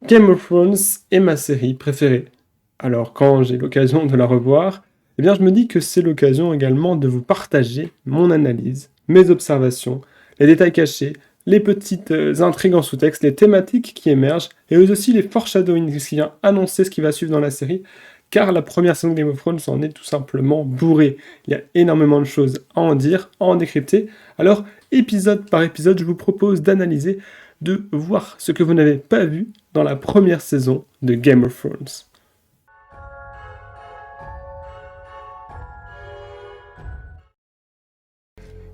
Game of Thrones est ma série préférée. Alors quand j'ai l'occasion de la revoir, eh bien je me dis que c'est l'occasion également de vous partager mon analyse, mes observations, les détails cachés, les petites intrigues en sous-texte, les thématiques qui émergent, et eux aussi les foreshadowing, ce qui vient annoncer ce qui va suivre dans la série, car la première saison de Game of Thrones en est tout simplement bourrée. Il y a énormément de choses à en dire, à en décrypter. Alors, épisode par épisode, je vous propose d'analyser, de voir ce que vous n'avez pas vu dans la première saison de Game of Thrones.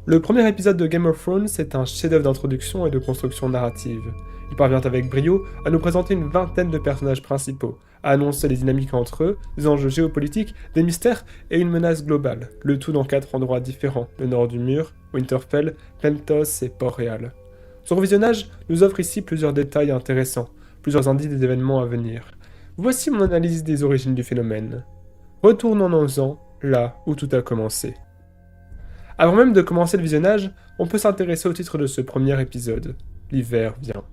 Le premier épisode de Game of Thrones est un chef-d'œuvre d'introduction et de construction narrative. Il parvient avec brio à nous présenter une vingtaine de personnages principaux, à annoncer les dynamiques entre eux, des enjeux géopolitiques, des mystères et une menace globale, le tout dans 4 endroits différents, le nord du mur, Winterfell, Pentos et Port-Réal. Son revisionnage nous offre ici plusieurs détails intéressants, plusieurs indices des événements à venir. Voici mon analyse des origines du phénomène. Retournons-en là où tout a commencé. Avant même de commencer le visionnage, on peut s'intéresser au titre de ce premier épisode. L'hiver vient.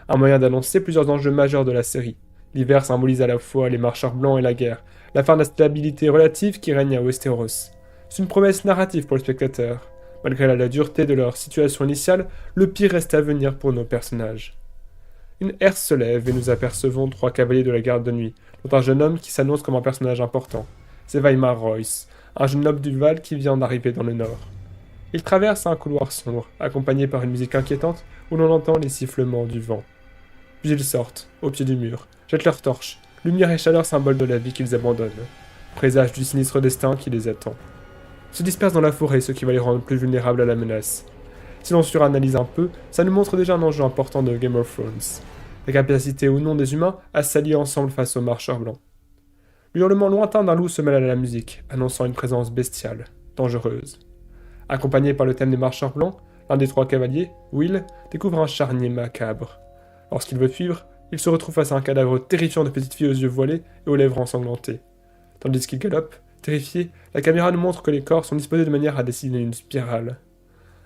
Un moyen d'annoncer plusieurs enjeux majeurs de la série. L'hiver symbolise à la fois les marcheurs blancs et la guerre, la fin de la stabilité relative qui règne à Westeros. C'est une promesse narrative pour le spectateur. Malgré la dureté de leur situation initiale, le pire reste à venir pour nos personnages. Une herse se lève et nous apercevons 3 cavaliers de la garde de nuit, dont un jeune homme qui s'annonce comme un personnage important. C'est Vaimar Royce, un jeune noble du Val qui vient d'arriver dans le nord. Il traverse un couloir sombre, accompagné par une musique inquiétante où l'on entend les sifflements du vent. Puis ils sortent, au pied du mur, jettent leurs torches, lumière et chaleur symbole de la vie qu'ils abandonnent, présage du sinistre destin qui les attend. Se dispersent dans la forêt, ce qui va les rendre plus vulnérables à la menace. Si l'on suranalyse un peu, ça nous montre déjà un enjeu important de Game of Thrones. La capacité ou non des humains à s'allier ensemble face aux marcheurs blancs. Le hurlement lointain d'un loup se mêle à la musique, annonçant une présence bestiale, dangereuse. Accompagné par le thème des marcheurs blancs, l'un des 3 cavaliers, Will, découvre un charnier macabre. Lorsqu'il veut fuir, il se retrouve face à un cadavre terrifiant de petite fille aux yeux voilés et aux lèvres ensanglantées. Tandis qu'il galope, terrifié, la caméra nous montre que les corps sont disposés de manière à dessiner une spirale.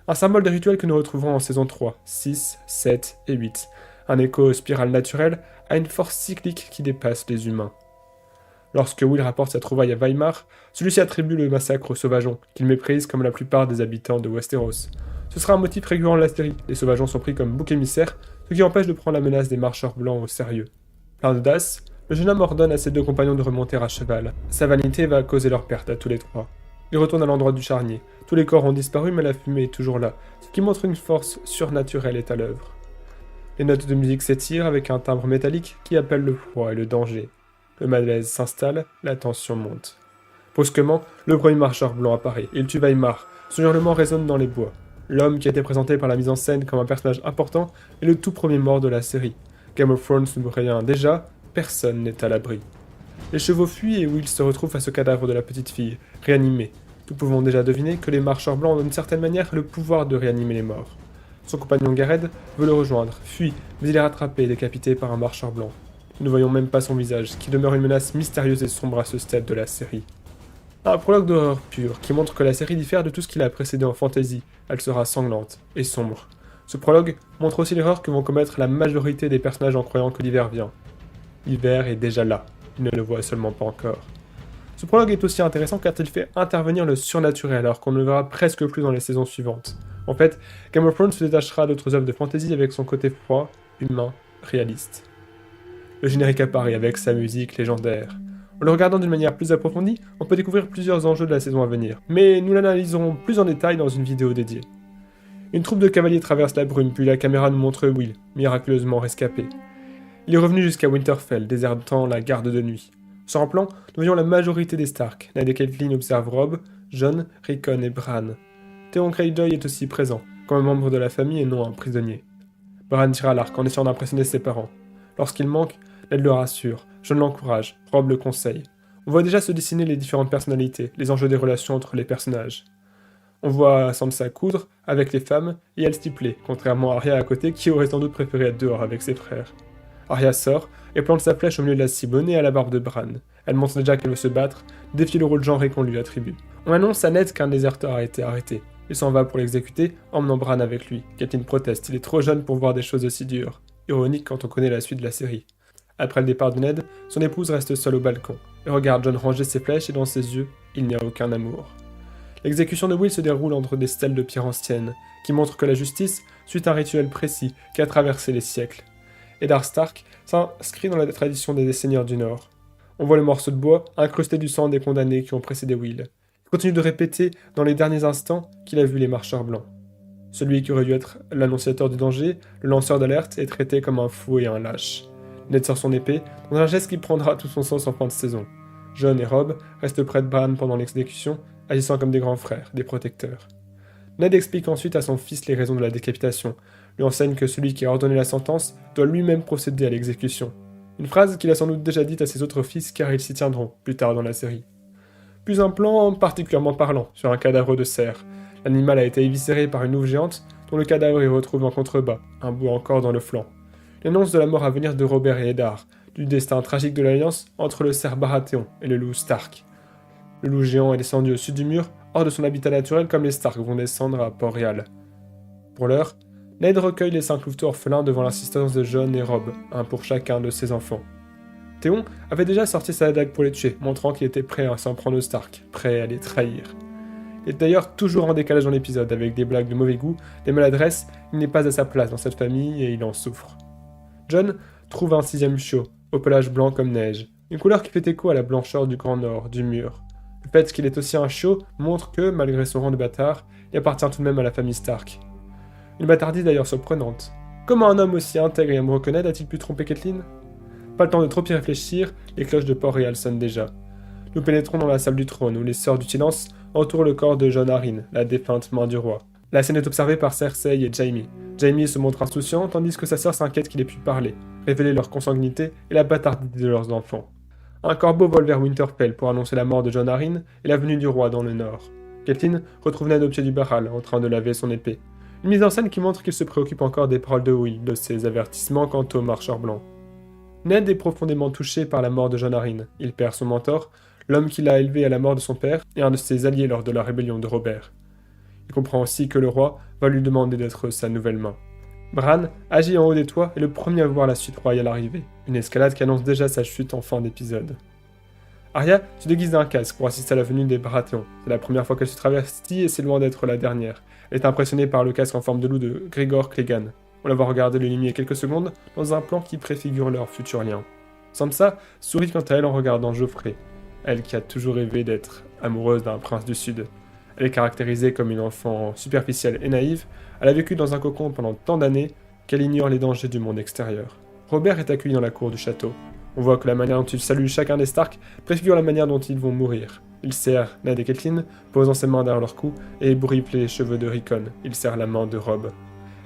Un symbole des rituels que nous retrouverons en saison 3, 6, 7 et 8. Un écho aux spirales naturelles à une force cyclique qui dépasse les humains. Lorsque Will rapporte sa trouvaille à Vaimar, celui-ci attribue le massacre aux sauvageons, qu'il méprise comme la plupart des habitants de Westeros. Ce sera un motif récurrent de la série, les sauvageons sont pris comme bouc émissaire, ce qui empêche de prendre la menace des marcheurs blancs au sérieux. Plein d'audace, le jeune homme ordonne à ses 2 compagnons de remonter à cheval. Sa vanité va causer leur perte à tous les 3. Ils retournent à l'endroit du charnier. Tous les corps ont disparu, mais la fumée est toujours là, ce qui montre une force surnaturelle est à l'œuvre. Les notes de musique s'étirent avec un timbre métallique qui appelle le froid et le danger. Le malaise s'installe, la tension monte. Brusquement, le premier marcheur blanc apparaît. Il tue Vaimar. Son hurlement résonne dans les bois. L'homme qui a été présenté par la mise en scène comme un personnage important est le tout premier mort de la série. Game of Thrones nous prévient déjà, personne n'est à l'abri. Les chevaux fuient et Will se retrouve face au cadavre de la petite fille, réanimée. Nous pouvons déjà deviner que les marcheurs blancs ont d'une certaine manière le pouvoir de réanimer les morts. Son compagnon Gareth veut le rejoindre, fuit, mais il est rattrapé et décapité par un marcheur blanc. Nous ne voyons même pas son visage, qui demeure une menace mystérieuse et sombre à ce stade de la série. Un prologue d'horreur pure, qui montre que la série diffère de tout ce qui l'a précédé en fantasy. Elle sera sanglante et sombre. Ce prologue montre aussi l'erreur que vont commettre la majorité des personnages en croyant que l'hiver vient. L'hiver est déjà là, ils ne le voient seulement pas encore. Ce prologue est aussi intéressant car il fait intervenir le surnaturel alors qu'on ne le verra presque plus dans les saisons suivantes. En fait, Game of Thrones se détachera d'autres œuvres de fantasy avec son côté froid, humain, réaliste. Le générique apparaît avec sa musique légendaire. En le regardant d'une manière plus approfondie, on peut découvrir plusieurs enjeux de la saison à venir, mais nous l'analyserons plus en détail dans une vidéo dédiée. Une troupe de cavaliers traverse la brume, puis la caméra nous montre Will, miraculeusement rescapé. Il est revenu jusqu'à Winterfell, désertant la garde de nuit. Sur un plan, nous voyons la majorité des Stark. Ned et Catelyn observent Robb, Jon, Rickon et Bran. Theon Greyjoy est aussi présent, comme un membre de la famille et non un prisonnier. Bran tire à l'arc en essayant d'impressionner ses parents. Lorsqu'il manque, Ned le rassure, Jon l'encourage, Robb le conseille. On voit déjà se dessiner les différentes personnalités, les enjeux des relations entre les personnages. On voit Sansa coudre avec les femmes et elle stipuler, contrairement à Arya à côté qui aurait sans doute préféré être dehors avec ses frères. Arya sort et plante sa flèche au milieu de la cible née à la barbe de Bran. Elle montre déjà qu'elle veut se battre, défier le rôle genré qu'on lui attribue. On annonce à Ned qu'un déserteur a été arrêté. Il s'en va pour l'exécuter, emmenant Bran avec lui. Catelyn proteste, il est trop jeune pour voir des choses aussi dures. Ironique quand on connaît la suite de la série. Après le départ de Ned, son épouse reste seule au balcon, et regarde Jon ranger ses flèches et dans ses yeux, il n'y a aucun amour. L'exécution de Will se déroule entre des stèles de pierre ancienne, qui montrent que la justice suit un rituel précis qui a traversé les siècles. Eddard Stark s'inscrit dans la tradition des Seigneurs du Nord. On voit le morceau de bois incrusté du sang des condamnés qui ont précédé Will. Il continue de répéter dans les derniers instants qu'il a vu les marcheurs blancs. Celui qui aurait dû être l'annonciateur du danger, le lanceur d'alerte, est traité comme un fou et un lâche. Ned sort son épée, dans un geste qui prendra tout son sens en fin de saison. Jon et Robb restent près de Bran pendant l'exécution, agissant comme des grands frères, des protecteurs. Ned explique ensuite à son fils les raisons de la décapitation, lui enseigne que celui qui a ordonné la sentence doit lui-même procéder à l'exécution. Une phrase qu'il a sans doute déjà dite à ses autres fils car ils s'y tiendront plus tard dans la série. Puis un plan particulièrement parlant sur un cadavre de cerf. L'animal a été éviscéré par une louve géante dont le cadavre est retrouvé en contrebas, un bout encore dans le flanc. L'annonce de la mort à venir de Robert et Eddard, du destin tragique de l'alliance entre le cerf Baratheon et le loup Stark. Le loup géant est descendu au sud du mur, hors de son habitat naturel comme les Stark vont descendre à Port-Réal. Pour l'heure, Ned recueille les 5 louveteaux orphelins devant l'assistance de Jon et Robb, un pour chacun de ses enfants. Théon avait déjà sorti sa dague pour les tuer, montrant qu'il était prêt à s'en prendre aux Stark, prêt à les trahir. Il est d'ailleurs toujours en décalage dans l'épisode, avec des blagues de mauvais goût, des maladresses, il n'est pas à sa place dans cette famille et il en souffre. Jon trouve un 6e chiot, au pelage blanc comme neige, une couleur qui fait écho à la blancheur du Grand Nord, du mur. Le fait qu'il est aussi un chiot montre que, malgré son rang de bâtard, il appartient tout de même à la famille Stark. Une bâtardise d'ailleurs surprenante. Comment un homme aussi intègre et amoureux que Ned a-t-il pu tromper Catelyn ? Pas le temps de trop y réfléchir, les cloches de Port-Réal sonnent déjà. Nous pénétrons dans la salle du trône où les sœurs du silence entourent le corps de Jon Arryn, la défunte main du roi. La scène est observée par Cersei et Jaime. Jaime se montre insouciant tandis que sa sœur s'inquiète qu'il ait pu parler, révéler leur consanguinité et la bâtardise de leurs enfants. Un corbeau vole vers Winterfell pour annoncer la mort de Jon Arryn et la venue du roi dans le nord. Catelyn retrouve Ned au pied du barral, en train de laver son épée. Une mise en scène qui montre qu'il se préoccupe encore des paroles de Will, de ses avertissements quant aux marcheurs blancs. Ned est profondément touché par la mort de Jon Arryn. Il perd son mentor, l'homme qui l'a élevé à la mort de son père, et un de ses alliés lors de la rébellion de Robert. Il comprend aussi que le roi va lui demander d'être sa nouvelle main. Bran agit en haut des toits et le premier à voir la suite royale arriver, une escalade qui annonce déjà sa chute en fin d'épisode. Arya se déguise d'un casque pour assister à la venue des Baratheons. C'est la première fois qu'elle se travestit et c'est loin d'être la dernière. Elle est impressionnée par le casque en forme de loup de Gregor Clegane. On la voit regarder le limier quelques secondes dans un plan qui préfigure leur futur lien. Sansa sourit quant à elle en regardant Joffrey, elle qui a toujours rêvé d'être amoureuse d'un prince du Sud. Elle est caractérisée comme une enfant superficielle et naïve, elle a vécu dans un cocon pendant tant d'années qu'elle ignore les dangers du monde extérieur. Robert est accueilli dans la cour du château. On voit que la manière dont il salue chacun des Stark préfigure la manière dont ils vont mourir. Il serre Ned et Catelyn, posant ses mains derrière leur cou, et ébouriffle les cheveux de Rickon. Il serre la main de Robb.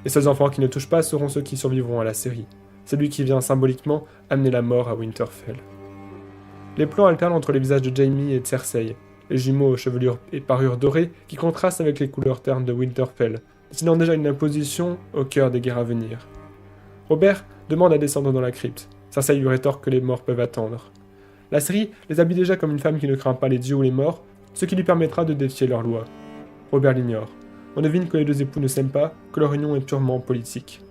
Les seuls enfants qui ne touchent pas seront ceux qui survivront à la série. C'est lui qui vient symboliquement amener la mort à Winterfell. Les plans alternent entre les visages de Jaime et de Cersei, les jumeaux aux chevelures et parures dorées qui contrastent avec les couleurs ternes de Winterfell, dessinant déjà une imposition au cœur des guerres à venir. Robert demande à descendre dans la crypte. Cersei lui rétorque que les morts peuvent attendre. La série les habille déjà comme une femme qui ne craint pas les dieux ou les morts, ce qui lui permettra de défier leurs lois. Robert l'ignore. On devine que les deux époux ne s'aiment pas, que leur union est purement politique.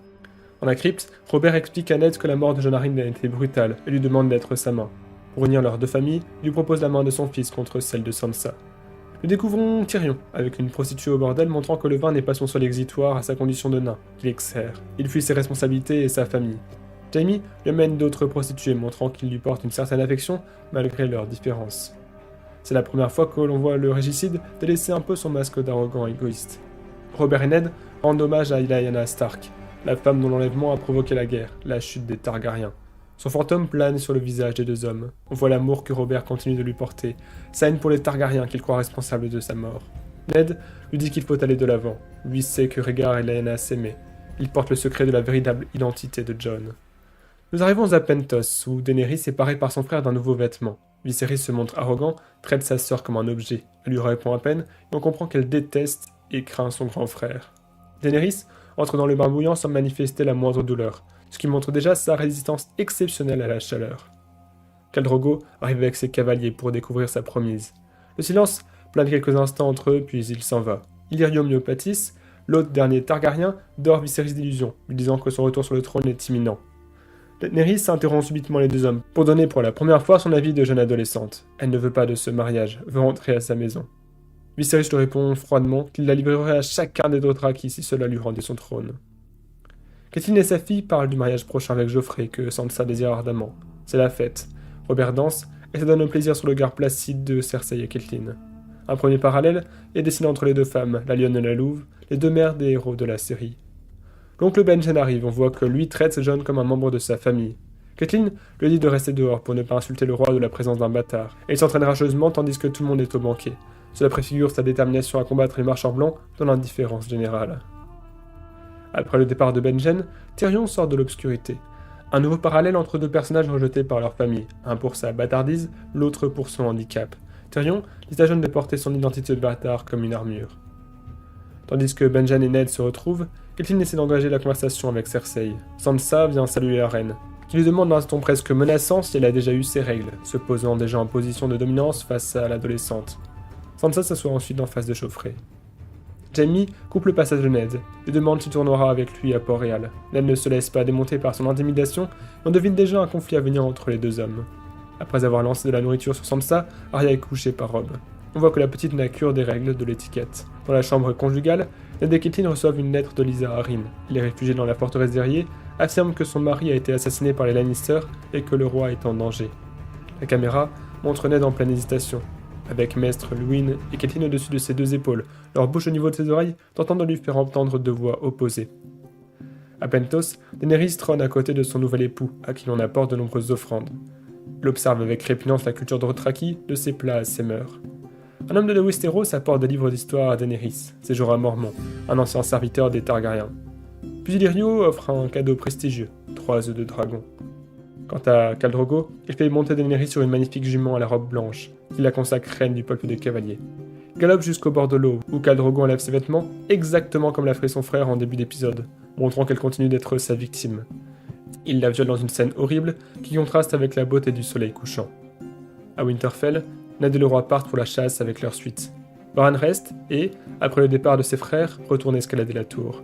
Dans la crypte, Robert explique à Ned que la mort de Jon Arryn a été brutale et lui demande d'être sa main. Pour unir leurs deux familles, il lui propose la main de son fils contre celle de Sansa. Nous découvrons Tyrion, avec une prostituée au bordel montrant que le vin n'est pas son seul exitoire à sa condition de nain, qu'il exerce. Il fuit ses responsabilités et sa famille. Jaime lui amène d'autres prostituées, montrant qu'il lui porte une certaine affection, malgré leurs différences. C'est la première fois que l'on voit le régicide délaisser un peu son masque d'arrogant égoïste. Robert et Ned rendent hommage à Lyanna Stark, la femme dont l'enlèvement a provoqué la guerre, la chute des Targaryens. Son fantôme plane sur le visage des deux hommes. On voit l'amour que Robert continue de lui porter, sa haine pour les Targaryens qu'il croit responsables de sa mort. Ned lui dit qu'il faut aller de l'avant. Lui sait que Rhaegar et Lyanna s'aimaient. Il porte le secret de la véritable identité de Jon. Nous arrivons à Pentos, où Daenerys est parée par son frère d'un nouveau vêtement. Viserys se montre arrogant, traite sa sœur comme un objet. Elle lui répond à peine, et on comprend qu'elle déteste et craint son grand frère. Daenerys entre dans le bain bouillant sans manifester la moindre douleur, ce qui montre déjà sa résistance exceptionnelle à la chaleur. Khal Drogo arrive avec ses cavaliers pour découvrir sa promise. Le silence plane quelques instants entre eux, puis il s'en va. Illyrio l'autre dernier Targaryen, dort Viserys d'illusion, lui disant que son retour sur le trône est imminent. Daenerys s'interrompt subitement les deux hommes pour donner pour la première fois son avis de jeune adolescente. Elle ne veut pas de ce mariage, veut rentrer à sa maison. Viserys lui répond froidement qu'il la livrerait à chacun des Dothraki si cela lui rendait son trône. Catelyn et sa fille parlent du mariage prochain avec Joffrey que Sansa désire ardemment. C'est la fête. Robert danse et se donne au plaisir sur le regard placide de Cersei et Catelyn. Un premier parallèle est dessiné entre les deux femmes, la lionne et la louve, les deux mères des héros de la série. L'oncle Benjen arrive, on voit que lui traite Jon comme un membre de sa famille. Catelyn lui dit de rester dehors pour ne pas insulter le roi de la présence d'un bâtard, et il s'entraîne rageusement tandis que tout le monde est au banquet. Cela préfigure sa détermination à combattre les marchands blancs dans l'indifférence générale. Après le départ de Benjen, Tyrion sort de l'obscurité. Un nouveau parallèle entre deux personnages rejetés par leur famille, un pour sa bâtardise, l'autre pour son handicap. Tyrion dit à Jon de porter son identité de bâtard comme une armure. Tandis que Benjen et Ned se retrouvent, Catelyn essaie d'engager la conversation avec Cersei. Sansa vient saluer la reine, qui lui demande d'un ton presque menaçant si elle a déjà eu ses règles, se posant déjà en position de dominance face à l'adolescente. Sansa s'assoit ensuite en face de Joffrey. Jaime coupe le passage de Ned et demande s'il tournera avec lui à Port-Réal. Ned ne se laisse pas démonter par son intimidation et on devine déjà un conflit à venir entre les deux hommes. Après avoir lancé de la nourriture sur Sansa, Arya est couchée par Robb. On voit que la petite n'a cure des règles de l'étiquette. Dans la chambre conjugale, Ned et Catelyn reçoivent une lettre de Lysa Arryn. Les réfugiés dans la forteresse d'Erié affirment que son mari a été assassiné par les Lannister et que le roi est en danger. La caméra montre Ned en pleine hésitation, avec Maestre Luwin et Catelyn au-dessus de ses deux épaules, leur bouche au niveau de ses oreilles, tentant de lui faire entendre deux voix opposées. À Pentos, Daenerys trône à côté de son nouvel époux, à qui l'on apporte de nombreuses offrandes. Elle observe avec répugnance la culture de Dothraki, de ses plats à ses mœurs. Un homme de Westeros apporte des livres d'histoire à Daenerys, c'est Jorah Mormont, un ancien serviteur des Targaryens. Puis Illyrio offre un cadeau prestigieux, 3 œufs de dragon. Quant à Khal Drogo, il fait monter Daenerys sur une magnifique jument à la robe blanche, qui la consacre reine du peuple des cavaliers. Il galope jusqu'au bord de l'eau, où Khal Drogo enlève ses vêtements, exactement comme l'a fait son frère en début d'épisode, montrant qu'elle continue d'être sa victime. Il la viole dans une scène horrible, qui contraste avec la beauté du soleil couchant. À Winterfell, Ned et le roi partent pour la chasse avec leur suite. Bran reste et, après le départ de ses frères, retourne escalader la tour.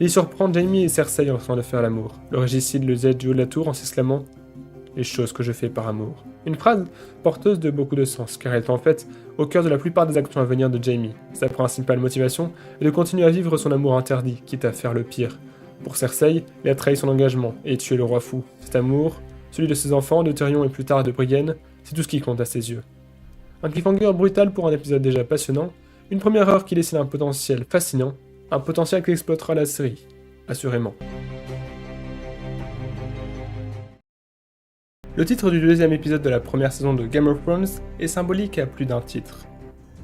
Il surprend Jaime et Cersei en train de faire l'amour. Le régicide le jette du haut de la tour en s'exclamant « Les choses que je fais par amour ». Une phrase porteuse de beaucoup de sens, car elle est en fait au cœur de la plupart des actions à venir de Jaime. Sa principale motivation est de continuer à vivre son amour interdit, quitte à faire le pire. Pour Cersei, il a trahi son engagement et tué le roi fou. Cet amour, celui de ses enfants, de Tyrion et plus tard de Brienne, c'est tout ce qui compte à ses yeux. Un cliffhanger brutal pour un épisode déjà passionnant, une première heure qui dessine un potentiel fascinant, un potentiel qu'exploitera la série, assurément. Le titre du deuxième épisode de la première saison de Game of Thrones est symbolique à plus d'un titre.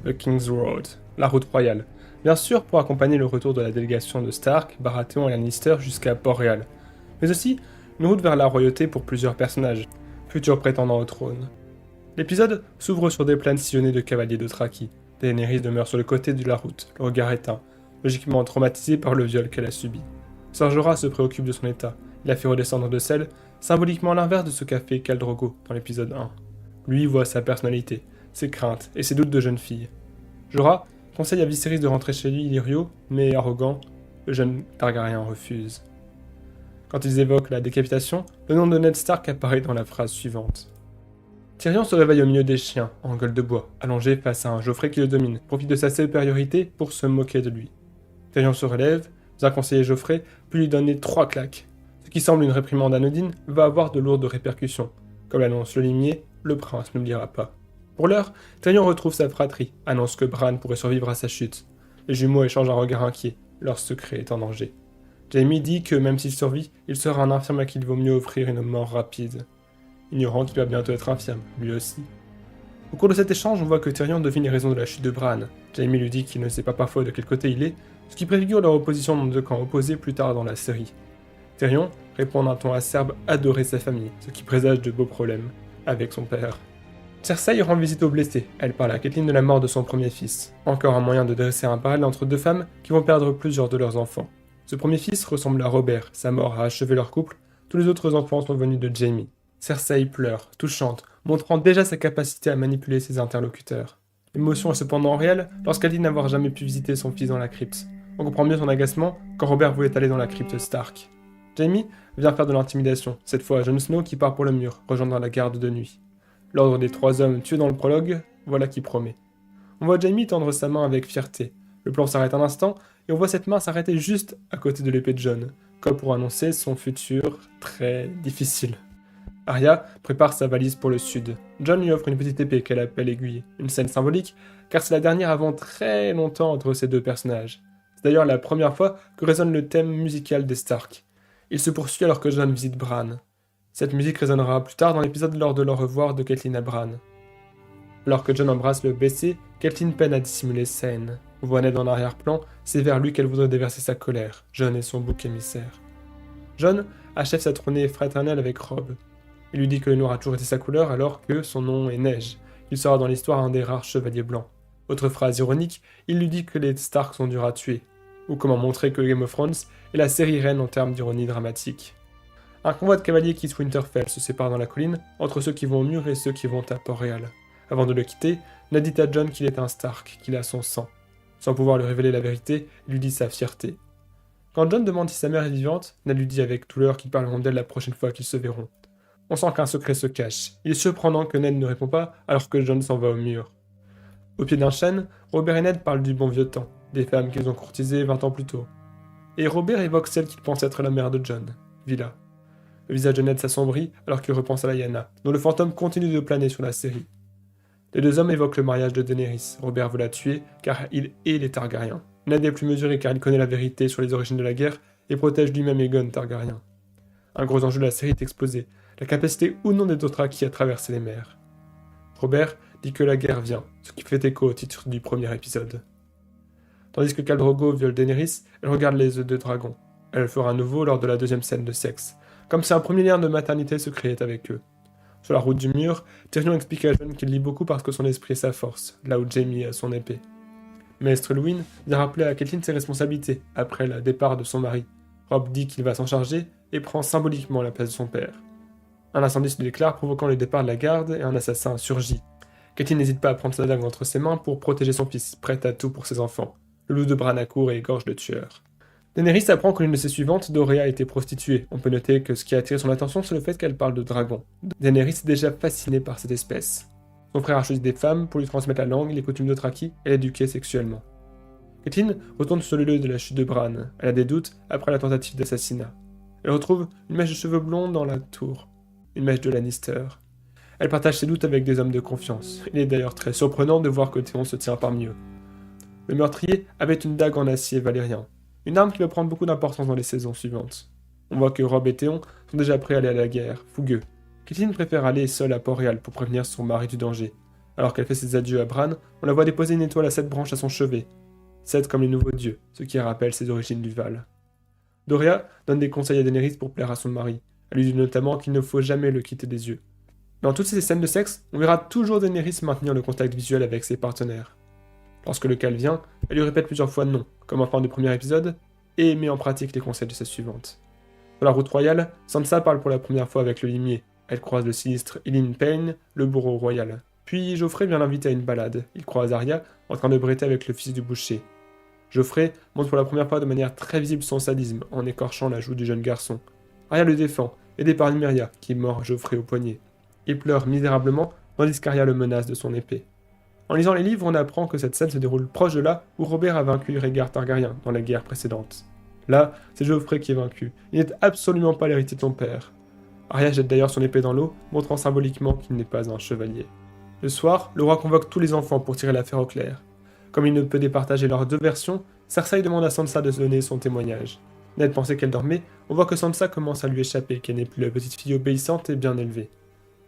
The King's Road, la route royale. Bien sûr pour accompagner le retour de la délégation de Stark, Baratheon et Lannister jusqu'à Port-Réal, mais aussi une route vers la royauté pour plusieurs personnages, futurs prétendants au trône. L'épisode s'ouvre sur des plaines sillonnées de cavaliers Dothraki. Daenerys demeure sur le côté de la route, le regard éteint, logiquement traumatisée par le viol qu'elle a subi. Sir Jorah se préoccupe de son état, il la fait redescendre de selle, symboliquement l'inverse de ce qu'a fait Khal Drogo dans l'épisode 1. Lui voit sa personnalité, ses craintes et ses doutes de jeune fille. Jorah conseille à Viserys de rentrer chez lui Illyrio, mais arrogant, le jeune Targaryen refuse. Quand ils évoquent la décapitation, le nom de Ned Stark apparaît dans la phrase suivante. Tyrion se réveille au milieu des chiens, en gueule de bois, allongé face à un Joffrey qui le domine, profite de sa supériorité pour se moquer de lui. Tyrion se relève, vient conseiller Joffrey, puis lui donner 3 claques. Ce qui semble une réprimande anodine va avoir de lourdes répercussions. Comme l'annonce le limier, le prince n'oubliera pas. Pour l'heure, Tyrion retrouve sa fratrie, annonce que Bran pourrait survivre à sa chute. Les jumeaux échangent un regard inquiet, leur secret est en danger. Jaime dit que même s'il survit, il sera un infirme à qui il vaut mieux offrir une mort rapide. Ignorant qu'il va bientôt être infirme, lui aussi. Au cours de cet échange, on voit que Tyrion devine les raisons de la chute de Bran. Jaime lui dit qu'il ne sait pas parfois de quel côté il est, ce qui préfigure leur opposition dans 2 camps opposés plus tard dans la série. Tyrion répond d'un ton acerbe adorer sa famille, ce qui présage de beaux problèmes avec son père. Cersei rend visite aux blessés, elle parle à Catelyn de la mort de son premier fils. Encore un moyen de dresser un parallèle entre 2 femmes qui vont perdre plusieurs de leurs enfants. Ce premier fils ressemble à Robert, sa mort a achevé leur couple, tous les autres enfants sont venus de Jaime. Cersei pleure, touchante, montrant déjà sa capacité à manipuler ses interlocuteurs. L'émotion est cependant réelle lorsqu'elle dit n'avoir jamais pu visiter son fils dans la crypte. On comprend mieux son agacement quand Robert voulait aller dans la crypte Stark. Jaime vient faire de l'intimidation, cette fois à Jon Snow qui part pour le mur, rejoindre la garde de nuit. L'ordre des 3 hommes tués dans le prologue, voilà qui promet. On voit Jaime tendre sa main avec fierté. Le plan s'arrête un instant, et on voit cette main s'arrêter juste à côté de l'épée de Jon, comme pour annoncer son futur très difficile. Arya prépare sa valise pour le sud. Jon lui offre une petite épée qu'elle appelle aiguille, une scène symbolique, car c'est la dernière avant très longtemps entre ces deux personnages. C'est d'ailleurs la première fois que résonne le thème musical des Stark. Il se poursuit alors que Jon visite Bran. Cette musique résonnera plus tard dans l'épisode lors de leur revoir de Catelyn à Bran. Alors que Jon embrasse le blessé, Catelyn peine à dissimuler sa haine. On voit Ned en arrière-plan, c'est vers lui qu'elle voudrait déverser sa colère, Jon est son bouc émissaire. Jon achève sa tournée fraternelle avec Robb. Il lui dit que le noir a toujours été sa couleur alors que son nom est Neige. Il sera dans l'histoire un des rares chevaliers blancs. Autre phrase ironique, il lui dit que les Stark sont durs à tuer. Ou comment montrer que Game of Thrones est la série reine en termes d'ironie dramatique. Un convoi de cavaliers quitte Winterfell se sépare dans la colline entre ceux qui vont au mur et ceux qui vont à Port-Réal. Avant de le quitter, Ned dit à Jon qu'il est un Stark, qu'il a son sang. Sans pouvoir lui révéler la vérité, il lui dit sa fierté. Quand Jon demande si sa mère est vivante, Ned lui dit avec douleur qu'ils parleront d'elle la prochaine fois qu'ils se verront. On sent qu'un secret se cache. Il est surprenant que Ned ne répond pas alors que Jon s'en va au mur. Au pied d'un chêne, Robert et Ned parlent du bon vieux temps, des femmes qu'ils ont courtisées 20 ans plus tôt. Et Robert évoque celle qu'il pense être la mère de Jon, Villa. Le visage de Ned s'assombrit alors qu'il repense à Lyanna, dont le fantôme continue de planer sur la série. Les deux hommes évoquent le mariage de Daenerys. Robert veut la tuer car il est les Targaryens. Ned est plus mesuré car il connaît la vérité sur les origines de la guerre et protège lui-même Aegon Targaryen. Un gros enjeu de la série est exposé, la capacité ou non des Dothraki à traverser les mers. Robert dit que la guerre vient, ce qui fait écho au titre du premier épisode. Tandis que Khal Drogo viole Daenerys, elle regarde les œufs de dragon. Elle le fera à nouveau lors de la deuxième scène de sexe, comme si un premier lien de maternité se créait avec eux. Sur la route du mur, Tyrion explique à Jon qu'il lit beaucoup parce que son esprit est sa force, là où Jaime a son épée. Maestre Luwin vient rappeler à Catelyn ses responsabilités après le départ de son mari. Robb dit qu'il va s'en charger et prend symboliquement la place de son père. Un incendie se déclare provoquant le départ de la garde et un assassin surgit. Catelyn n'hésite pas à prendre sa dague entre ses mains pour protéger son fils, prête à tout pour ses enfants. Le loup de Bran accourt et égorge le tueur. Daenerys apprend que l'une de ses suivantes, Dorea, a été prostituée. On peut noter que ce qui a attiré son attention, c'est le fait qu'elle parle de dragon. Daenerys est déjà fascinée par cette espèce. Son frère a choisi des femmes pour lui transmettre la langue, les coutumes d'Othraki et l'éduquer sexuellement. Catelyn retourne sur le lieu de la chute de Bran. Elle a des doutes après la tentative d'assassinat. Elle retrouve une mèche de cheveux blonds dans la tour. Une mèche de Lannister. Elle partage ses doutes avec des hommes de confiance. Il est d'ailleurs très surprenant de voir que Théon se tient parmi eux. Le meurtrier avait une dague en acier valérien. Une arme qui va prendre beaucoup d'importance dans les saisons suivantes. On voit que Robb et Théon sont déjà prêts à aller à la guerre, fougueux. Catelyn préfère aller seule à Port-Réal pour prévenir son mari du danger. Alors qu'elle fait ses adieux à Bran, on la voit déposer une étoile à 7 branches à son chevet. 7 comme les nouveaux dieux, ce qui rappelle ses origines du Val. Dorea donne des conseils à Daenerys pour plaire à son mari. Elle lui dit notamment qu'il ne faut jamais le quitter des yeux. Dans toutes ces scènes de sexe, on verra toujours Daenerys maintenir le contact visuel avec ses partenaires. Lorsque le cal vient, elle lui répète plusieurs fois non, comme en fin de premier épisode, et met en pratique les conseils de sa suivante. Sur la route royale, Sansa parle pour la première fois avec le limier. Elle croise le sinistre Ilyn Payne, le bourreau royal. Puis Joffrey vient l'inviter à une balade. Il croise Arya en train de bréter avec le fils du boucher. Joffrey montre pour la première fois de manière très visible son sadisme en écorchant la joue du jeune garçon. Arya le défend, aidé par Nymeria qui mord Joffrey au poignet. Il pleure misérablement tandis qu'Arya le menace de son épée. En lisant les livres, on apprend que cette scène se déroule proche de là où Robert a vaincu Rhaegar Targaryen dans la guerre précédente. Là, c'est Joffrey qui est vaincu. Il n'est absolument pas l'héritier de son père. Arya jette d'ailleurs son épée dans l'eau, montrant symboliquement qu'il n'est pas un chevalier. Le soir, le roi convoque tous les enfants pour tirer l'affaire au clair. Comme il ne peut départager leurs deux versions, Cersei demande à Sansa de se donner son témoignage. Ned pensait qu'elle dormait, on voit que Sansa commence à lui échapper, qu'elle n'est plus la petite fille obéissante et bien élevée.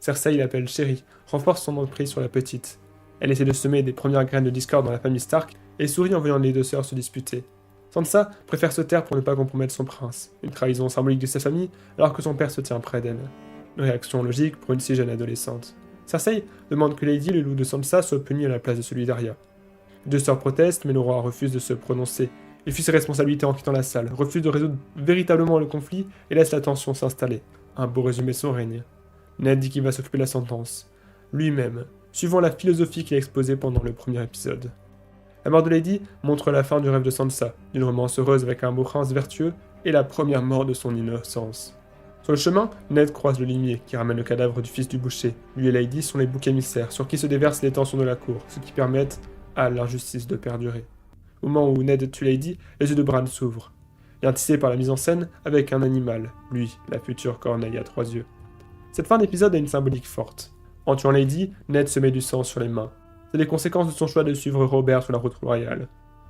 Cersei l'appelle chérie, renforce son emprise sur la petite. Elle essaie de semer des premières graines de discorde dans la famille Stark et sourit en voyant les deux sœurs se disputer. Sansa préfère se taire pour ne pas compromettre son prince, une trahison symbolique de sa famille alors que son père se tient près d'elle. Une réaction logique pour une si jeune adolescente. Cersei demande que Lady, le loup de Sansa, soit puni à la place de celui d'Arya. Les deux sœurs protestent mais le roi refuse de se prononcer. Il fuit ses responsabilités en quittant la salle, refuse de résoudre véritablement le conflit et laisse la tension s'installer. Un beau résumé de son règne. Ned dit qu'il va s'occuper de la sentence. Lui-même, suivant la philosophie qu'il a exposée pendant le premier épisode. La mort de Lady montre la fin du rêve de Sansa, d'une romance heureuse avec un beau prince vertueux, et la première mort de son innocence. Sur le chemin, Ned croise le limier qui ramène le cadavre du fils du boucher. Lui et Lady sont les boucs émissaires sur qui se déversent les tensions de la cour, ce qui permet à l'injustice de perdurer. Au moment où Ned tue Lady, les yeux de Bran s'ouvrent. Bien tissé par la mise en scène avec un animal, lui, la future corneille à 3 yeux. Cette fin d'épisode a une symbolique forte. En tuant Lady, Ned se met du sang sur les mains. C'est les conséquences de son choix de suivre Robert sur la route royale,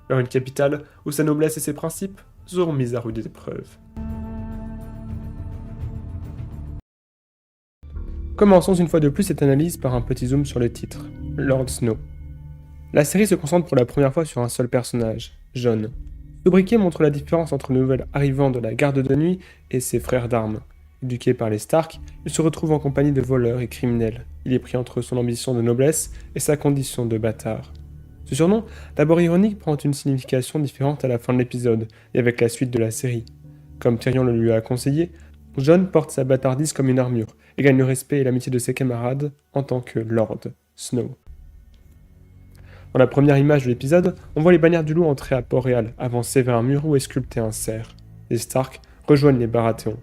vers une capitale où sa noblesse et ses principes seront mis à rude épreuve. Commençons une fois de plus cette analyse par un petit zoom sur le titre, Lord Snow. La série se concentre pour la première fois sur un seul personnage, Jon. Ce briquet montre la différence entre le nouvel arrivant de la garde de nuit et ses frères d'armes. Éduqué par les Stark, il se retrouve en compagnie de voleurs et criminels. Il est pris entre son ambition de noblesse et sa condition de bâtard. Ce surnom, d'abord ironique, prend une signification différente à la fin de l'épisode et avec la suite de la série. Comme Tyrion le lui a conseillé, Jon porte sa bâtardise comme une armure et gagne le respect et l'amitié de ses camarades en tant que Lord Snow. Dans la première image de l'épisode, on voit les bannières du loup entrer à Port-Réal, avancer vers un mur où est sculpté un cerf. Les Stark rejoignent les Baratheons.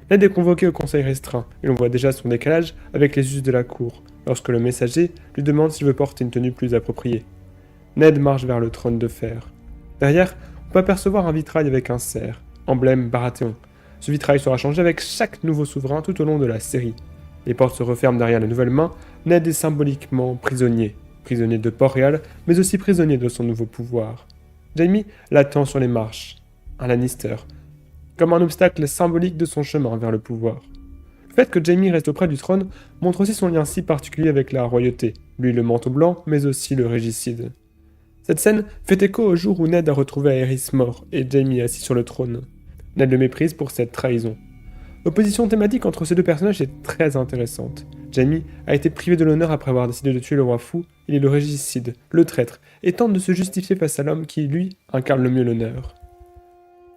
Ned est convoqué au conseil restreint, et l'on voit déjà son décalage avec les us de la cour, lorsque le messager lui demande s'il veut porter une tenue plus appropriée. Ned marche vers le trône de fer. Derrière, on peut apercevoir un vitrail avec un cerf, emblème Baratheon. Ce vitrail sera changé avec chaque nouveau souverain tout au long de la série. Les portes se referment derrière la nouvelle main, Ned est symboliquement prisonnier. Prisonnier de Port-Réal, mais aussi prisonnier de son nouveau pouvoir. Jaime l'attend sur les marches, un Lannister, comme un obstacle symbolique de son chemin vers le pouvoir. Le fait que Jaime reste auprès du trône montre aussi son lien si particulier avec la royauté, lui le manteau blanc, mais aussi le régicide. Cette scène fait écho au jour où Ned a retrouvé Aerys mort et Jaime assis sur le trône. Ned le méprise pour cette trahison. L'opposition thématique entre ces deux personnages est très intéressante. Jaime a été privé de l'honneur après avoir décidé de tuer le roi fou, il est le régicide, le traître, et tente de se justifier face à l'homme qui, lui, incarne le mieux l'honneur.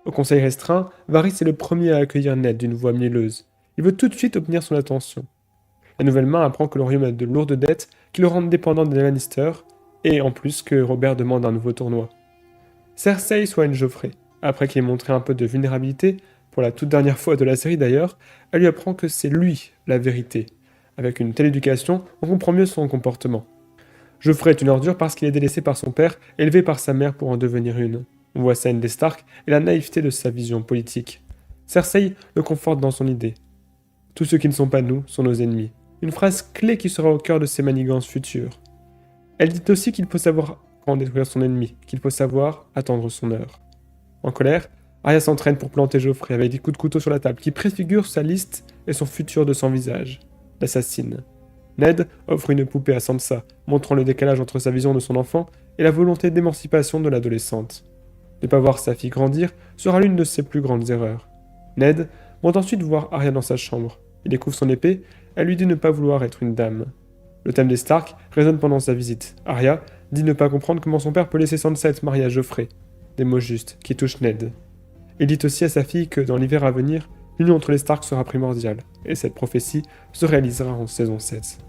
Au conseil restreint, Varys est le premier à accueillir Ned d'une voix mielleuse. Il veut tout de suite obtenir son attention. La nouvelle main apprend que le royaume a de lourdes dettes qui le rendent dépendant des Lannister, et en plus que Robert demande un nouveau tournoi. Cersei soigne Joffrey. Après qu'il ait montré un peu de vulnérabilité, pour la toute dernière fois de la série d'ailleurs, elle lui apprend que c'est lui la vérité. Avec une telle éducation, on comprend mieux son comportement. Joffrey est une ordure parce qu'il est délaissé par son père, élevé par sa mère pour en devenir une. On voit sa haine des Stark et la naïveté de sa vision politique. Cersei le conforte dans son idée. Tous ceux qui ne sont pas nous sont nos ennemis. Une phrase clé qui sera au cœur de ses manigances futures. Elle dit aussi qu'il faut savoir quand détruire son ennemi, qu'il faut savoir attendre son heure. En colère, Arya s'entraîne pour planter Joffrey avec des coups de couteau sur la table qui préfigurent sa liste et son futur de sans visage. L'assassine. Ned offre une poupée à Sansa, montrant le décalage entre sa vision de son enfant et la volonté d'émancipation de l'adolescente. Ne pas voir sa fille grandir sera l'une de ses plus grandes erreurs. Ned monte ensuite voir Arya dans sa chambre. Il découvre son épée, elle lui dit ne pas vouloir être une dame. Le thème des Stark résonne pendant sa visite. Arya dit ne pas comprendre comment son père peut laisser Sansa être mariée à Joffrey. Des mots justes qui touchent Ned. Il dit aussi à sa fille que dans l'hiver à venir, l'union entre les Stark sera primordiale, et cette prophétie se réalisera en saison 7.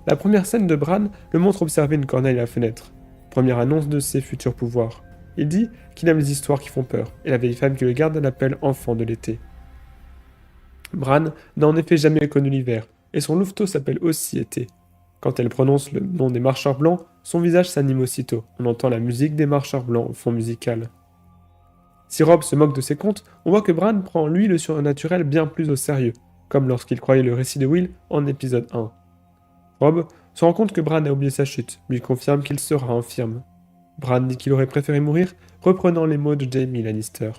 La première scène de Bran le montre observer une corneille à la fenêtre. Première annonce de ses futurs pouvoirs. Il dit qu'il aime les histoires qui font peur, et la vieille femme qui le garde l'appelle enfant de l'été. Bran n'a en effet jamais connu l'hiver, et son louveteau s'appelle aussi été. Quand elle prononce le nom des marcheurs blancs, son visage s'anime aussitôt. On entend la musique des marcheurs blancs au fond musical. Si Robb se moque de ses contes, on voit que Bran prend lui le surnaturel bien plus au sérieux, comme lorsqu'il croyait le récit de Will en épisode 1. Robb se rend compte que Bran a oublié sa chute, lui confirme qu'il sera infirme. Bran dit qu'il aurait préféré mourir, reprenant les mots de Jaime Lannister.